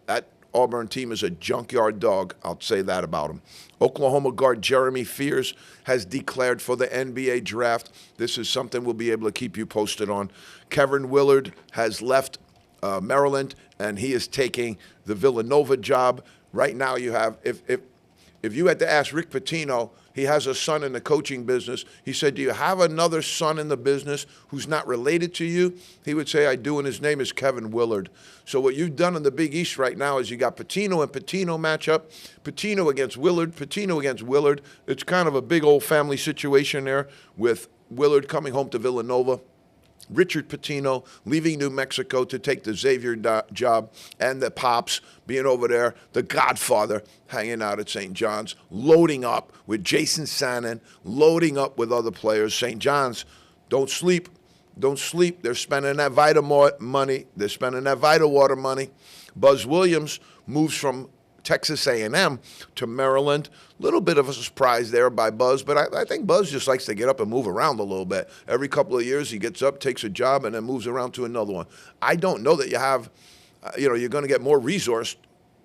that Auburn team is a junkyard dog. I'll say that about them. Oklahoma guard Jeremy Fears has declared for the NBA draft. This is something we'll be able to keep you posted on. Kevin Willard has left Maryland, and he is taking the Villanova job. Right now you have, if you had to ask Rick Pitino, he has a son in the coaching business. He said, do you have another son in the business who's not related to you? He would say, I do, and his name is Kevin Willard. So what you've done in the Big East right now is you got Pitino and Pitino matchup, Pitino against Willard. It's kind of a big old family situation there with Willard coming home to Villanova. Richard Pitino leaving New Mexico to take the Xavier job, and the Pops being over there, the Godfather hanging out at St. John's, loading up with Jason Sannon, loading up with other players. St. John's, don't sleep. They're spending that Vitawater money. Buzz Williams moves from Texas A&M to Maryland. Little bit of a surprise there by Buzz, but I think Buzz just likes to get up and move around a little bit. Every couple of years he gets up, takes a job, and then moves around to another one. I don't know that you have, you're going to get more resource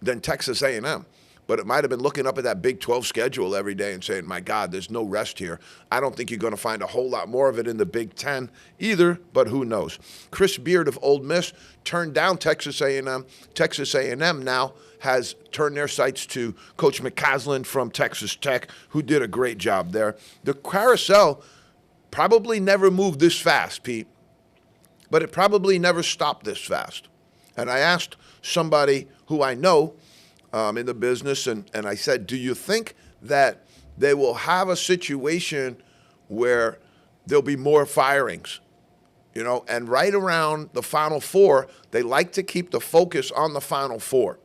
than Texas A&M. but it might have been looking up at that Big 12 schedule every day and saying, my God, there's no rest here. I don't think you're going to find a whole lot more of it in the Big 10 either, but who knows. Chris Beard of Ole Miss turned down Texas A&M. Texas A&M now has turned their sights to Coach McCaslin from Texas Tech, who did a great job there. The carousel probably never moved this fast, Pete, but it probably never stopped this fast. And I asked somebody who I know in the business, and I said, do you think that they will have a situation where there'll be more firings? You know, and right around the Final Four, they like to keep the focus on the Final Four,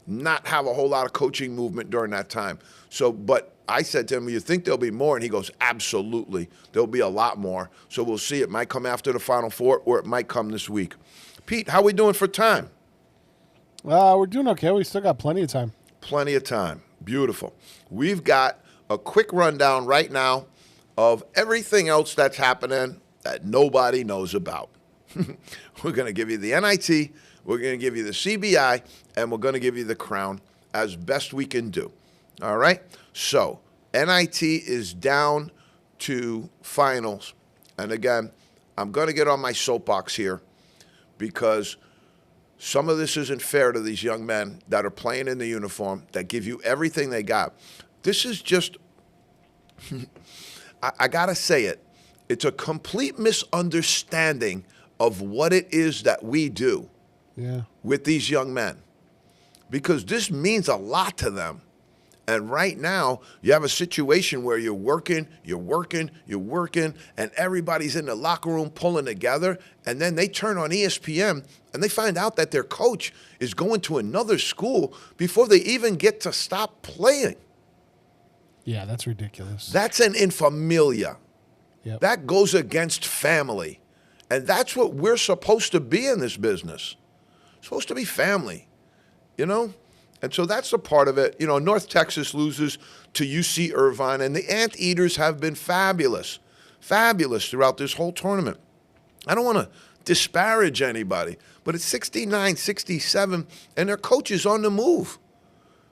not have a whole lot of coaching movement during that time. So, but I said to him, you think there'll be more? And he goes, absolutely. There'll be a lot more. So we'll see. It might come after the Final Four, or it might come this week. Pete, how we doing for time? We're doing okay. We still got plenty of time. Plenty of time. Beautiful. We've got a quick rundown right now of everything else that's happening that nobody knows about. We're going to give you the NIT, we're going to give you the CBI, and we're going to give you the crown as best we can do. All right? So, NIT is down to finals. And again, I'm going to get on my soapbox here because some of this isn't fair to these young men that are playing in the uniform, that give you everything they got. This is just, I got to say it, it's a complete misunderstanding of what it is that we do with these young men, because this means a lot to them. And right now, you have a situation where you're working, and everybody's in the locker room pulling together, and then they turn on ESPN, and they find out that their coach is going to another school before they even get to stop playing. Yeah, that's ridiculous. That's an infamilia. Yep. That goes against family. And that's what we're supposed to be in this business. Supposed to be family, you know? And so that's a part of it. You know, North Texas loses to UC Irvine, and the Anteaters have been fabulous throughout this whole tournament. I don't want to disparage anybody, but it's 69-67, and their coach is on the move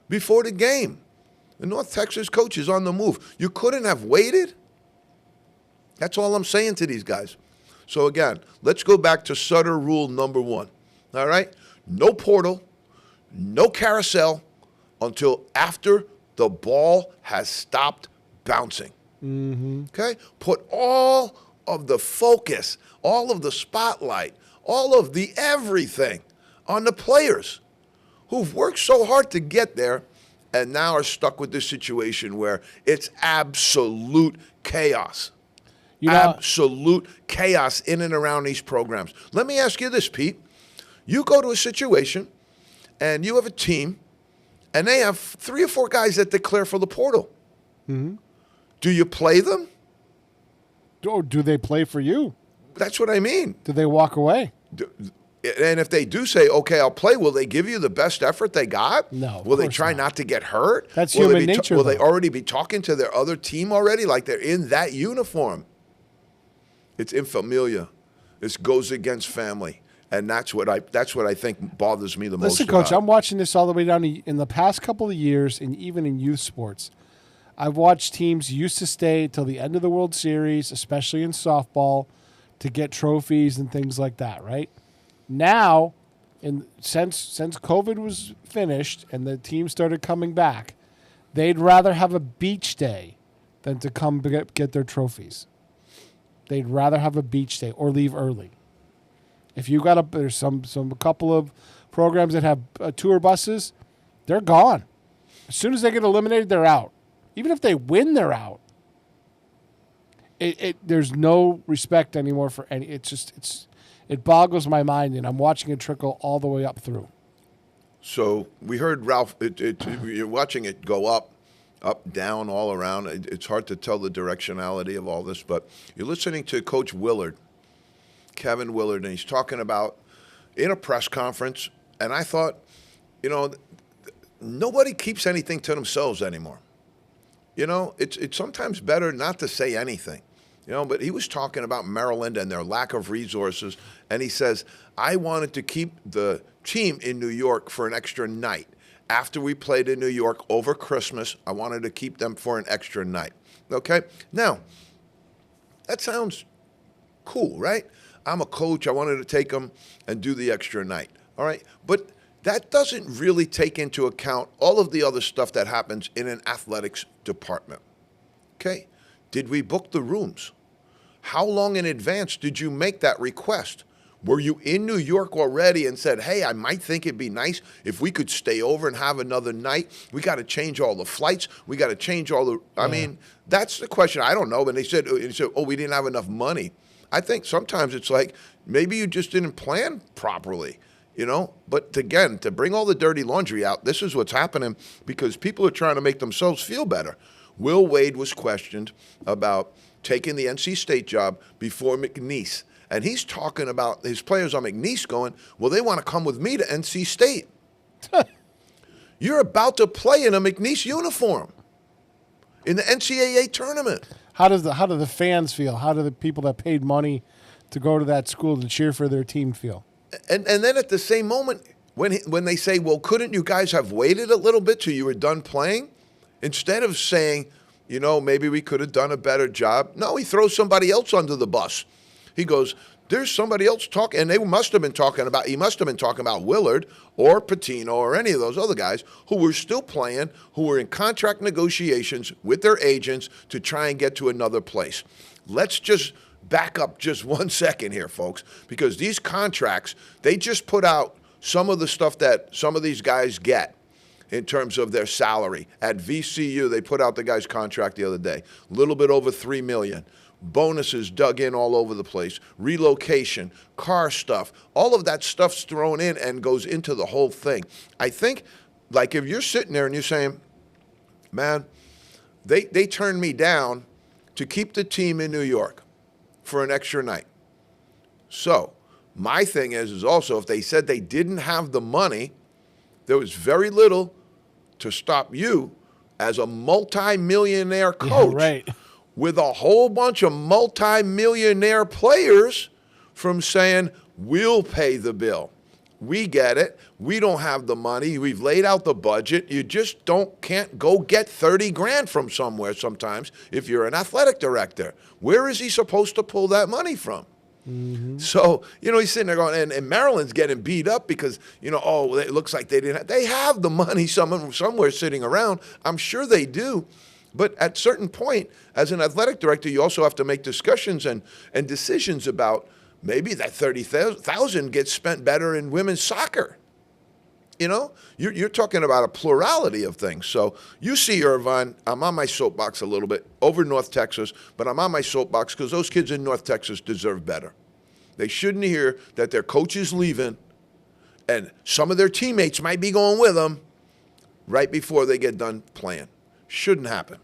before the game. The North Texas coach is on the move. You couldn't have waited? That's all I'm saying to these guys. So again, let's go back to Sutter rule number 1. All right? No portal. No carousel until after the ball has stopped bouncing. Mm-hmm. Okay? Put all of the focus, all of the spotlight, all of the everything on the players who've worked so hard to get there and now are stuck with this situation where it's absolute chaos. Absolute chaos in and around these programs. Let me ask you this, Pete. You go to a situation and you have a team, and they have 3 or 4 guys that declare for the portal. Mm-hmm. Do you play them? Do they play for you? That's what I mean. Do they walk away? And if they do say, okay, I'll play, will they give you the best effort they got? No. Will they try not to get hurt? That's human nature. Will they already be talking to their other team already, like they're in that uniform? It's infamilia. This goes against family. And that's what I think bothers me the most. Listen, Coach, I'm watching this all the way down in the past couple of years, and even in youth sports. I've watched teams used to stay till the end of the World Series, especially in softball, to get trophies and things like that, right? Now, since COVID was finished and the team started coming back, they'd rather have a beach day than to come get their trophies. They'd rather have a beach day or leave early. If you got there's a couple of programs that have tour buses, they're gone. As soon as they get eliminated, they're out. Even if they win, they're out. There's no respect anymore for any. It boggles my mind, and I'm watching it trickle all the way up through. So we heard Ralph. You're watching it go up, down, all around. It's hard to tell the directionality of all this, but you're listening to Coach Willard. Kevin Willard, and he's talking about in a press conference, and I thought, you know, nobody keeps anything to themselves anymore. You know, it's sometimes better not to say anything, you know, but he was talking about Maryland and their lack of resources, and he says, I wanted to keep the team in New York for an extra night, after we played in New York over Christmas. I wanted to keep them for an extra night. Okay? Now, that sounds cool, right? I'm a coach. I wanted to take them and do the extra night. All right? But that doesn't really take into account all of the other stuff that happens in an athletics department. Okay? Did we book the rooms? How long in advance did you make that request? Were you in New York already and said, hey, I might think it'd be nice if we could stay over and have another night? We got to change all the flights. We got to change all the, I mean, that's the question. I don't know. And they said, oh, we didn't have enough money. I think sometimes it's like, maybe you just didn't plan properly, you know? But again, to bring all the dirty laundry out, this is what's happening because people are trying to make themselves feel better. Will Wade was questioned about taking the NC State job before McNeese. And he's talking about his players on McNeese going, well, they want to come with me to NC State. You're about to play in a McNeese uniform in the NCAA tournament. How do the fans feel? How do the people that paid money to go to that school to cheer for their team feel? And then at the same moment, when they say, well, couldn't you guys have waited a little bit till you were done playing? Instead of saying, you know, maybe we could have done a better job. No, he throws somebody else under the bus. He goes, there's somebody else talking, and he must have been talking about Willard or Patino or any of those other guys who were still playing, who were in contract negotiations with their agents to try and get to another place. Let's just back up just 1 second here, folks, because these contracts, they just put out some of the stuff that some of these guys get in terms of their salary. At VCU, they put out the guy's contract the other day, a little bit over $3 million. Bonuses dug in all over the place, relocation, car stuff, all of that stuff's thrown in and goes into the whole thing. I think, like, if you're sitting there and you're saying, man, they turned me down to keep the team in New York for an extra night. So my thing is also if they said they didn't have the money, there was very little to stop you as a multi-millionaire coach. Yeah, right. With a whole bunch of multi-millionaire players from saying, we'll pay the bill. We get it. We don't have the money. We've laid out the budget. You just can't go get 30 grand from somewhere sometimes if you're an athletic director. Where is he supposed to pull that money from? Mm-hmm. So, you know, he's sitting there going, and Maryland's getting beat up because, you know, oh, it looks like they didn't have, they have the money somewhere sitting around. I'm sure they do. But at a certain point, as an athletic director, you also have to make discussions and decisions about maybe that $30,000 gets spent better in women's soccer. You know, you're talking about a plurality of things. So you see, Irvine, I'm on my soapbox a little bit over North Texas, but I'm on my soapbox because those kids in North Texas deserve better. They shouldn't hear that their coach is leaving and some of their teammates might be going with them right before they get done playing. Shouldn't happen.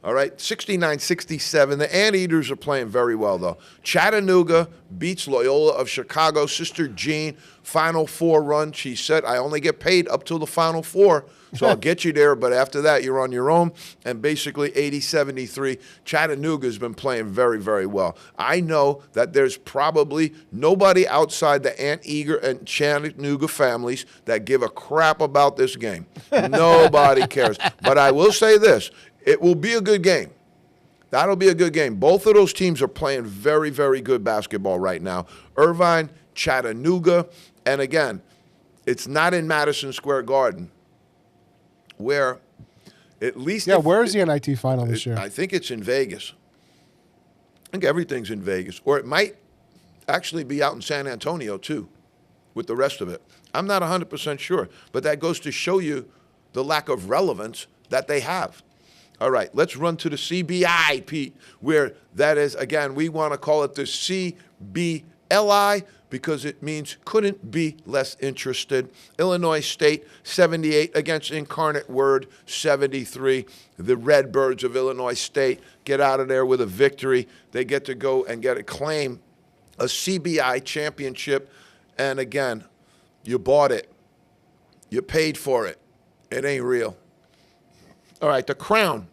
All right, 69-67. The Anteaters are playing very well, though. Chattanooga beats Loyola of Chicago. Sister Jean, Final Four run. She said, I only get paid up till the Final Four, so I'll get you there, but after that, you're on your own. And basically, 80-73. Chattanooga's been playing very, very well. I know that there's probably nobody outside the Anteater and Chattanooga families that give a crap about this game. Nobody cares. But I will say this. It will be a good game. That'll be a good game. Both of those teams are playing very, very good basketball right now. Irvine, Chattanooga, and again, it's not in Madison Square Garden, where at least... Yeah, where's the NIT final this year? I think it's in Vegas. I think everything's in Vegas. Or it might actually be out in San Antonio, too, with the rest of it. I'm not 100% sure, but that goes to show you the lack of relevance that they have. All right, let's run to the CBI, Pete, where that is, again, we want to call it the CBLI because it means couldn't be less interested. Illinois State, 78 against Incarnate Word, 73. The Redbirds of Illinois State get out of there with a victory. They get to go and get a claim, a CBI championship. And again, you bought it. You paid for it. It ain't real. All right, the Crown.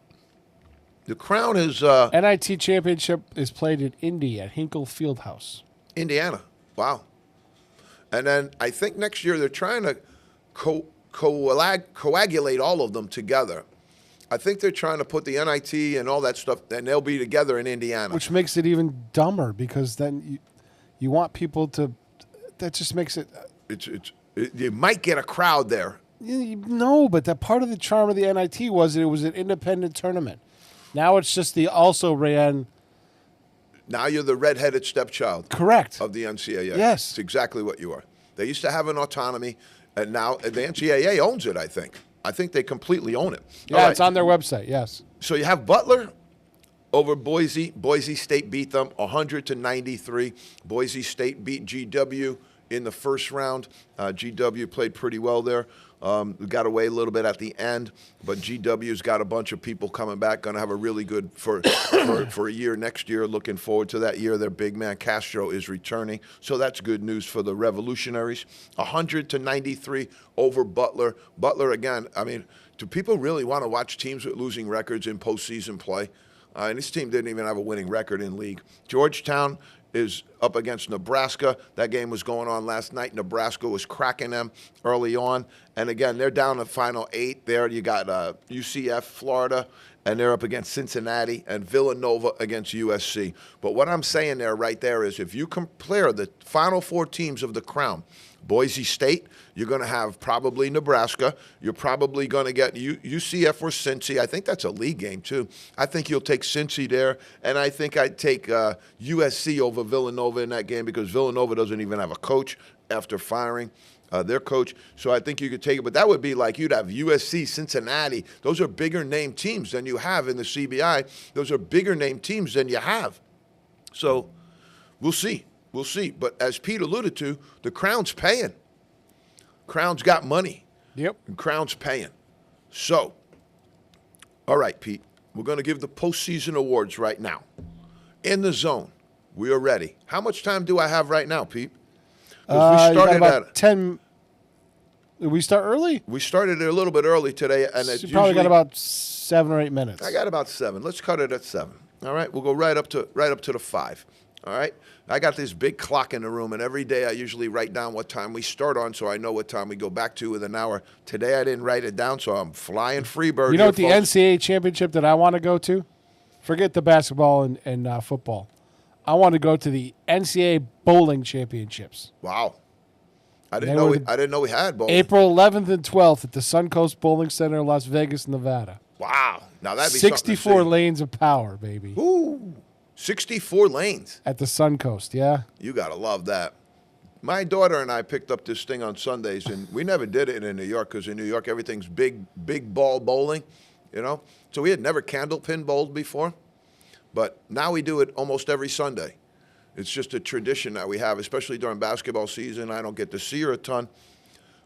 The Crown is... NIT championship is played in Indy at Hinkle Fieldhouse. Indiana. Wow. And then I think next year they're trying to coagulate all of them together. I think they're trying to put the NIT and all that stuff, and they'll be together in Indiana. Which makes it even dumber because then you want people to. That just makes it. You might get a crowd there. No, but that part of the charm of the NIT was it was an independent tournament. Now it's just the also ran. Now you're the redheaded stepchild. Correct. Of the NCAA. Yes. It's exactly what you are. They used to have an autonomy, and now the NCAA owns it, I think. I think they completely own it. Yeah, it's on their website, yes. So you have Butler over Boise. Boise State beat them 100-93. Boise State beat GW in the first round. GW played pretty well there. We got away a little bit at the end, but GW's got a bunch of people coming back. Going to have a really good for a year next year. Looking forward to that year. Their big man Castro is returning, so that's good news for the Revolutionaries. 100-93 over Butler. Butler again. I mean, do people really want to watch teams with losing records in postseason play? And this team didn't even have a winning record in league. Georgetown is up against Nebraska. That game was going on last night. Nebraska was cracking them early on. And again, they're down the final 8 there. You got UCF, Florida, and they're up against Cincinnati, and Villanova against USC. But what I'm saying there right there is if you compare the final 4 teams of the Crown, Boise State, you're going to have probably Nebraska. You're probably going to get UCF or Cincy. I think that's a league game, too. I think you'll take Cincy there, and I think I'd take USC over Villanova in that game because Villanova doesn't even have a coach after firing their coach. So I think you could take it. But that would be like you'd have USC, Cincinnati. Those are bigger name teams than you have in the CBI. Those are bigger name teams than you have. So we'll see. We'll see. But as Pete alluded to, the Crown's paying. Crown's got money. Yep. And Crown's paying. So, all right, Pete, we're going to give the postseason awards right now. In the zone, we are ready. How much time do I have right now, Pete? We started about 10. Did we start early? We started a little bit early today. And So you probably got about 7 or 8 minutes. I got about 7. Let's cut it at 7. All right, we'll go right up to the 5. All right, I got this big clock in the room, and every day I usually write down what time we start on so I know what time we go back to with an hour. Today I didn't write it down, so I'm flying freebird. You know what the folks. NCAA championship that I want to go to? Forget the basketball and football. I want to go to the NCAA bowling championships. Wow. I didn't know we had bowling. April 11th and 12th at the Suncoast Bowling Center in Las Vegas, Nevada. Wow. Now that'd be 64 something to see. lanes of power, baby. Ooh. 64 lanes. At the Suncoast, yeah. You got to love that. My daughter and I picked up this thing on Sundays, and we never did it in New York because in New York everything's big ball bowling, you know. So we had never candlepin bowled before, but now we do it almost every Sunday. It's just a tradition that we have, especially during basketball season. I don't get to see her a ton,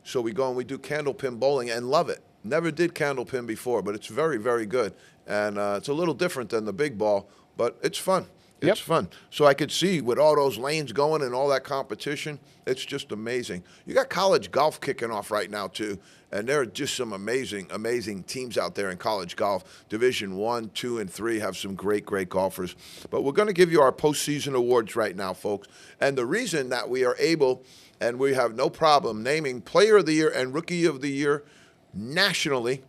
so we go and we do candlepin bowling and love it. Never did candlepin before, but it's very, very good, and it's a little different than the big ball. But it's fun. It's fun. So I could see with all those lanes going and all that competition, it's just amazing. You got college golf kicking off right now, too. And there are just some amazing, amazing teams out there in college golf. Division 1, 2, and 3 have some great, great golfers. But we're going to give you our postseason awards right now, folks. And the reason that we are able, and we have no problem naming Player of the Year and Rookie of the Year nationally,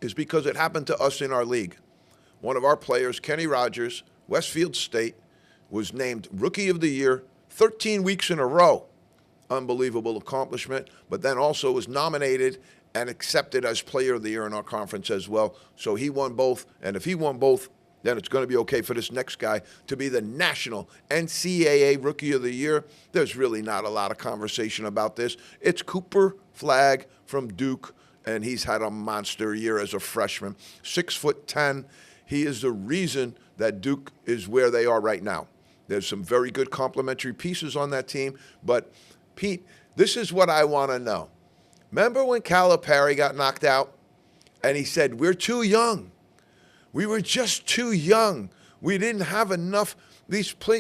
is because it happened to us in our league. One of our players, Kenny Rogers, Westfield State, was named Rookie of the Year 13 weeks in a row. Unbelievable accomplishment, but then also was nominated and accepted as Player of the Year in our conference as well. So he won both, and if he won both, then it's going to be okay for this next guy to be the national NCAA Rookie of the Year. There's really not a lot of conversation about this. It's Cooper Flagg from Duke, and he's had a monster year as a freshman. 6'10". He is the reason that Duke is where they are right now. There's some very good complementary pieces on that team. But, Pete, this is what I want to know. Remember when Calipari got knocked out? And he said, we're too young. We were just too young. We didn't have enough.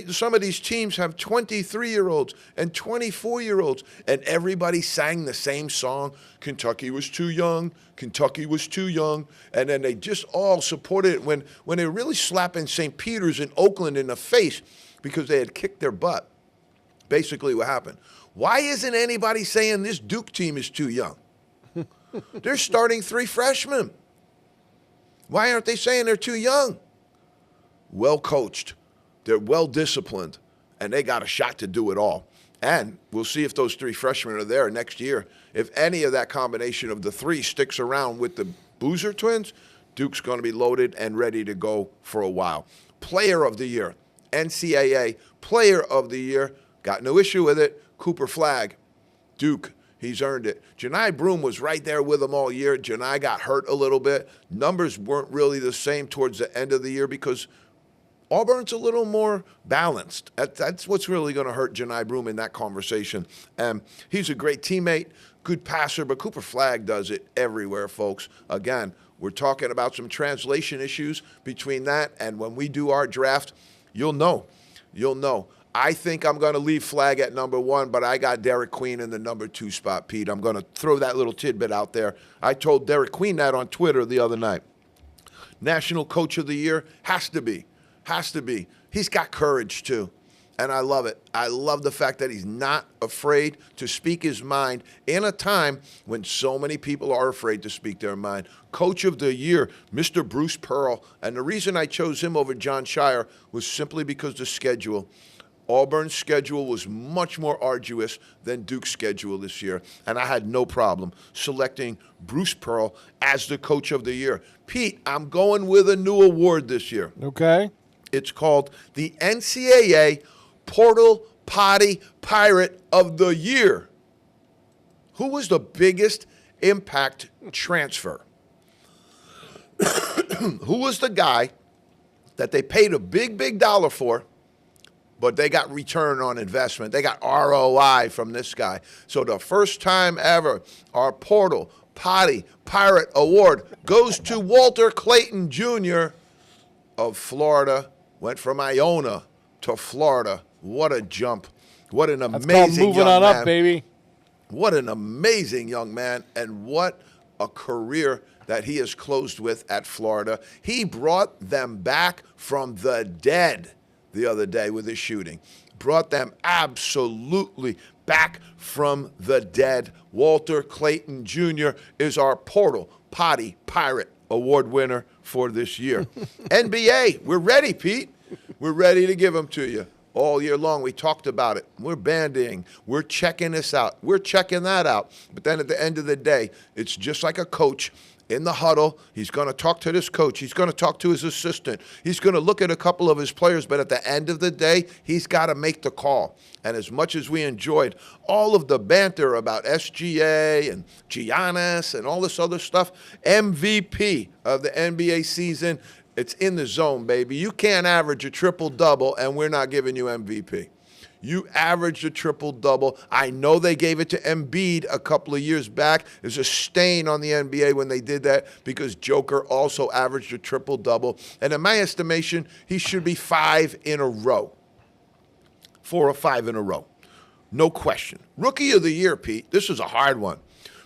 Some of these teams have 23-year-olds and 24-year-olds, and everybody sang the same song. Kentucky was too young. Kentucky was too young. And then they just all supported it when they were really slapping St. Peter's and Oakland in the face because they had kicked their butt. Basically what happened. Why isn't anybody saying this Duke team is too young? They're starting 3 freshmen. Why aren't they saying they're too young? Well coached. They're well disciplined, and they got a shot to do it all. And we'll see if those 3 freshmen are there next year. If any of that combination of the 3 sticks around with the Boozer twins, Duke's going to be loaded and ready to go for a while. Player of the year, NCAA Player of the Year, got no issue with it, Cooper Flagg, Duke. He's earned it. Janai Broom was right there with him all year. Janai got hurt a little bit. Numbers weren't really the same towards the end of the year because Auburn's a little more balanced. That's what's really going to hurt Janai Broom in that conversation. He's a great teammate, good passer, but Cooper Flagg does it everywhere, folks. Again, we're talking about some translation issues between that and when we do our draft. You'll know. You'll know. I think I'm going to leave Flagg at number 1, but I got Derek Queen in the number 2 spot, Pete. I'm going to throw that little tidbit out there. I told Derek Queen that on Twitter the other night. National Coach of the Year has to be. Has to be. He's got courage, too. And I love it. I love the fact that he's not afraid to speak his mind in a time when so many people are afraid to speak their mind. Coach of the Year, Mr. Bruce Pearl. And the reason I chose him over John Shire was simply because the schedule. Auburn's schedule was much more arduous than Duke's schedule this year, and I had no problem selecting Bruce Pearl as the Coach of the Year. Pete, I'm going with a new award this year. Okay. It's called the NCAA Portal Potty Pirate of the Year. Who was the biggest impact transfer? Who was the guy that they paid a big dollar for, but they got return on investment? They got ROI from this guy. So the first time ever, our Portal Potty Pirate Award goes to Walter Clayton Jr. of Florida. Went from Iona to Florida. What a jump. What an amazing young man. That's called moving on up, baby. What an amazing young man, and what a career that he has closed with at Florida. He brought them back from the dead the other day with his shooting. Brought them absolutely back from the dead. Walter Clayton Jr. is our Portal Potty Pirate Award winner for this year. NBA, we're ready, Pete. We're ready to give them to you. All year long, we talked about it. We're bandying. We're checking this out. We're checking that out. But then at the end of the day, it's just like a coach in the huddle. He's going to talk to this coach. He's going to talk to his assistant. He's going to look at a couple of his players. But at the end of the day, he's got to make the call. And as much as we enjoyed all of the banter about SGA and Giannis and all this other stuff, MVP of the NBA season, it's in the zone, baby. You can't average a triple-double, and we're not giving you MVP. You averaged a triple-double. I know they gave it to Embiid a couple of years back. There's a stain on the NBA when they did that because Joker also averaged a triple-double. And in my estimation, he should be 5 in a row. 4 or 5 in a row. No question. Rookie of the Year, Pete. This is a hard one.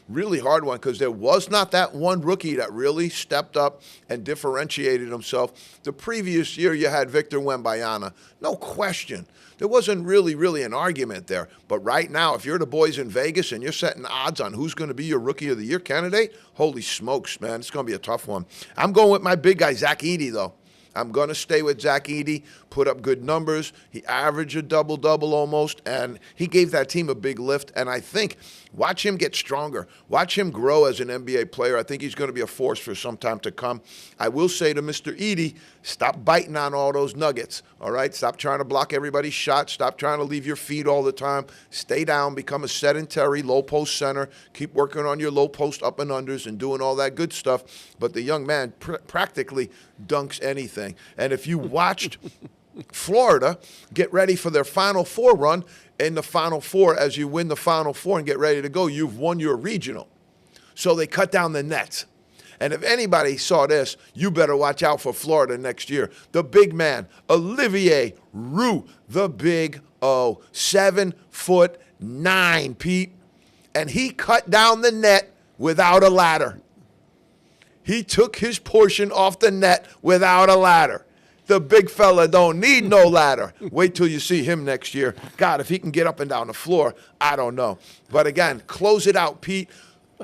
Really hard one because there was not that one rookie that really stepped up and differentiated himself. The previous year, you had Victor Wembanyama. No question. There wasn't really an argument there. But right now, if you're the boys in Vegas and you're setting odds on who's going to be your Rookie of the Year candidate, holy smokes, man, it's going to be a tough one. I'm going with my big guy, Zach Edey, though. I'm going to stay with Zach Edey, put up good numbers. He averaged a double-double almost, and he gave that team a big lift. And I think, watch him get stronger. Watch him grow as an NBA player. I think he's going to be a force for some time to come. I will say to Mr. Edey, stop biting on all those nuggets, all right? Stop trying to block everybody's shot. Stop trying to leave your feet all the time. Stay down, become a sedentary low-post center. Keep working on your low-post up and unders and doing all that good stuff. But the young man practically dunks anything. And if you watched Florida get ready for their Final Four run, in the Final Four, as you win the Final Four and get ready to go, you've won your regional. So they cut down the nets. And if anybody saw this, you better watch out for Florida next year. The big man, Olivier Roux, the big O, 7'9", Pete. And he cut down the net without a ladder. He took his portion off the net without a ladder. The big fella don't need no ladder. Wait till you see him next year. God, if he can get up and down the floor, I don't know. But again, close it out, Pete.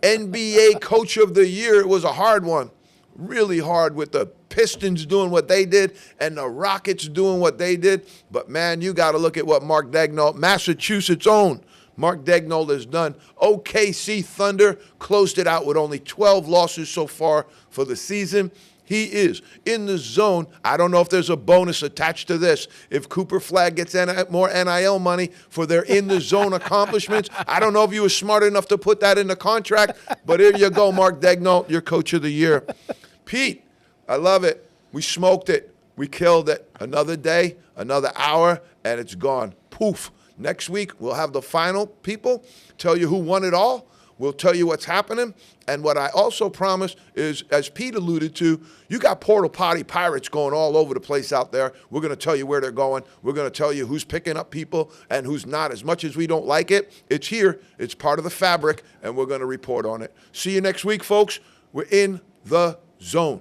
NBA Coach of the Year. It was a hard one, really hard, with the Pistons doing what they did and the Rockets doing what they did. But, man, you got to look at what Mark Daigneault, Massachusetts' own Mark Daigneault, has done. OKC Thunder closed it out with only 12 losses so far for the season. He is in the zone. I don't know if there's a bonus attached to this. If Cooper Flagg gets more NIL money for their in-the-zone accomplishments, I don't know if you were smart enough to put that in the contract, but here you go, Mark Daigneault, your Coach of the Year. Pete, I love it. We smoked it. We killed it. Another day, another hour, and it's gone. Poof. Next week, we'll have the final people, tell you who won it all. We'll tell you what's happening. And what I also promise is, as Pete alluded to, you got portal potty pirates going all over the place out there. We're going to tell you where they're going. We're going to tell you who's picking up people and who's not. As much as we don't like it, it's here. It's part of the fabric, and we're going to report on it. See you next week, folks. We're in the zone.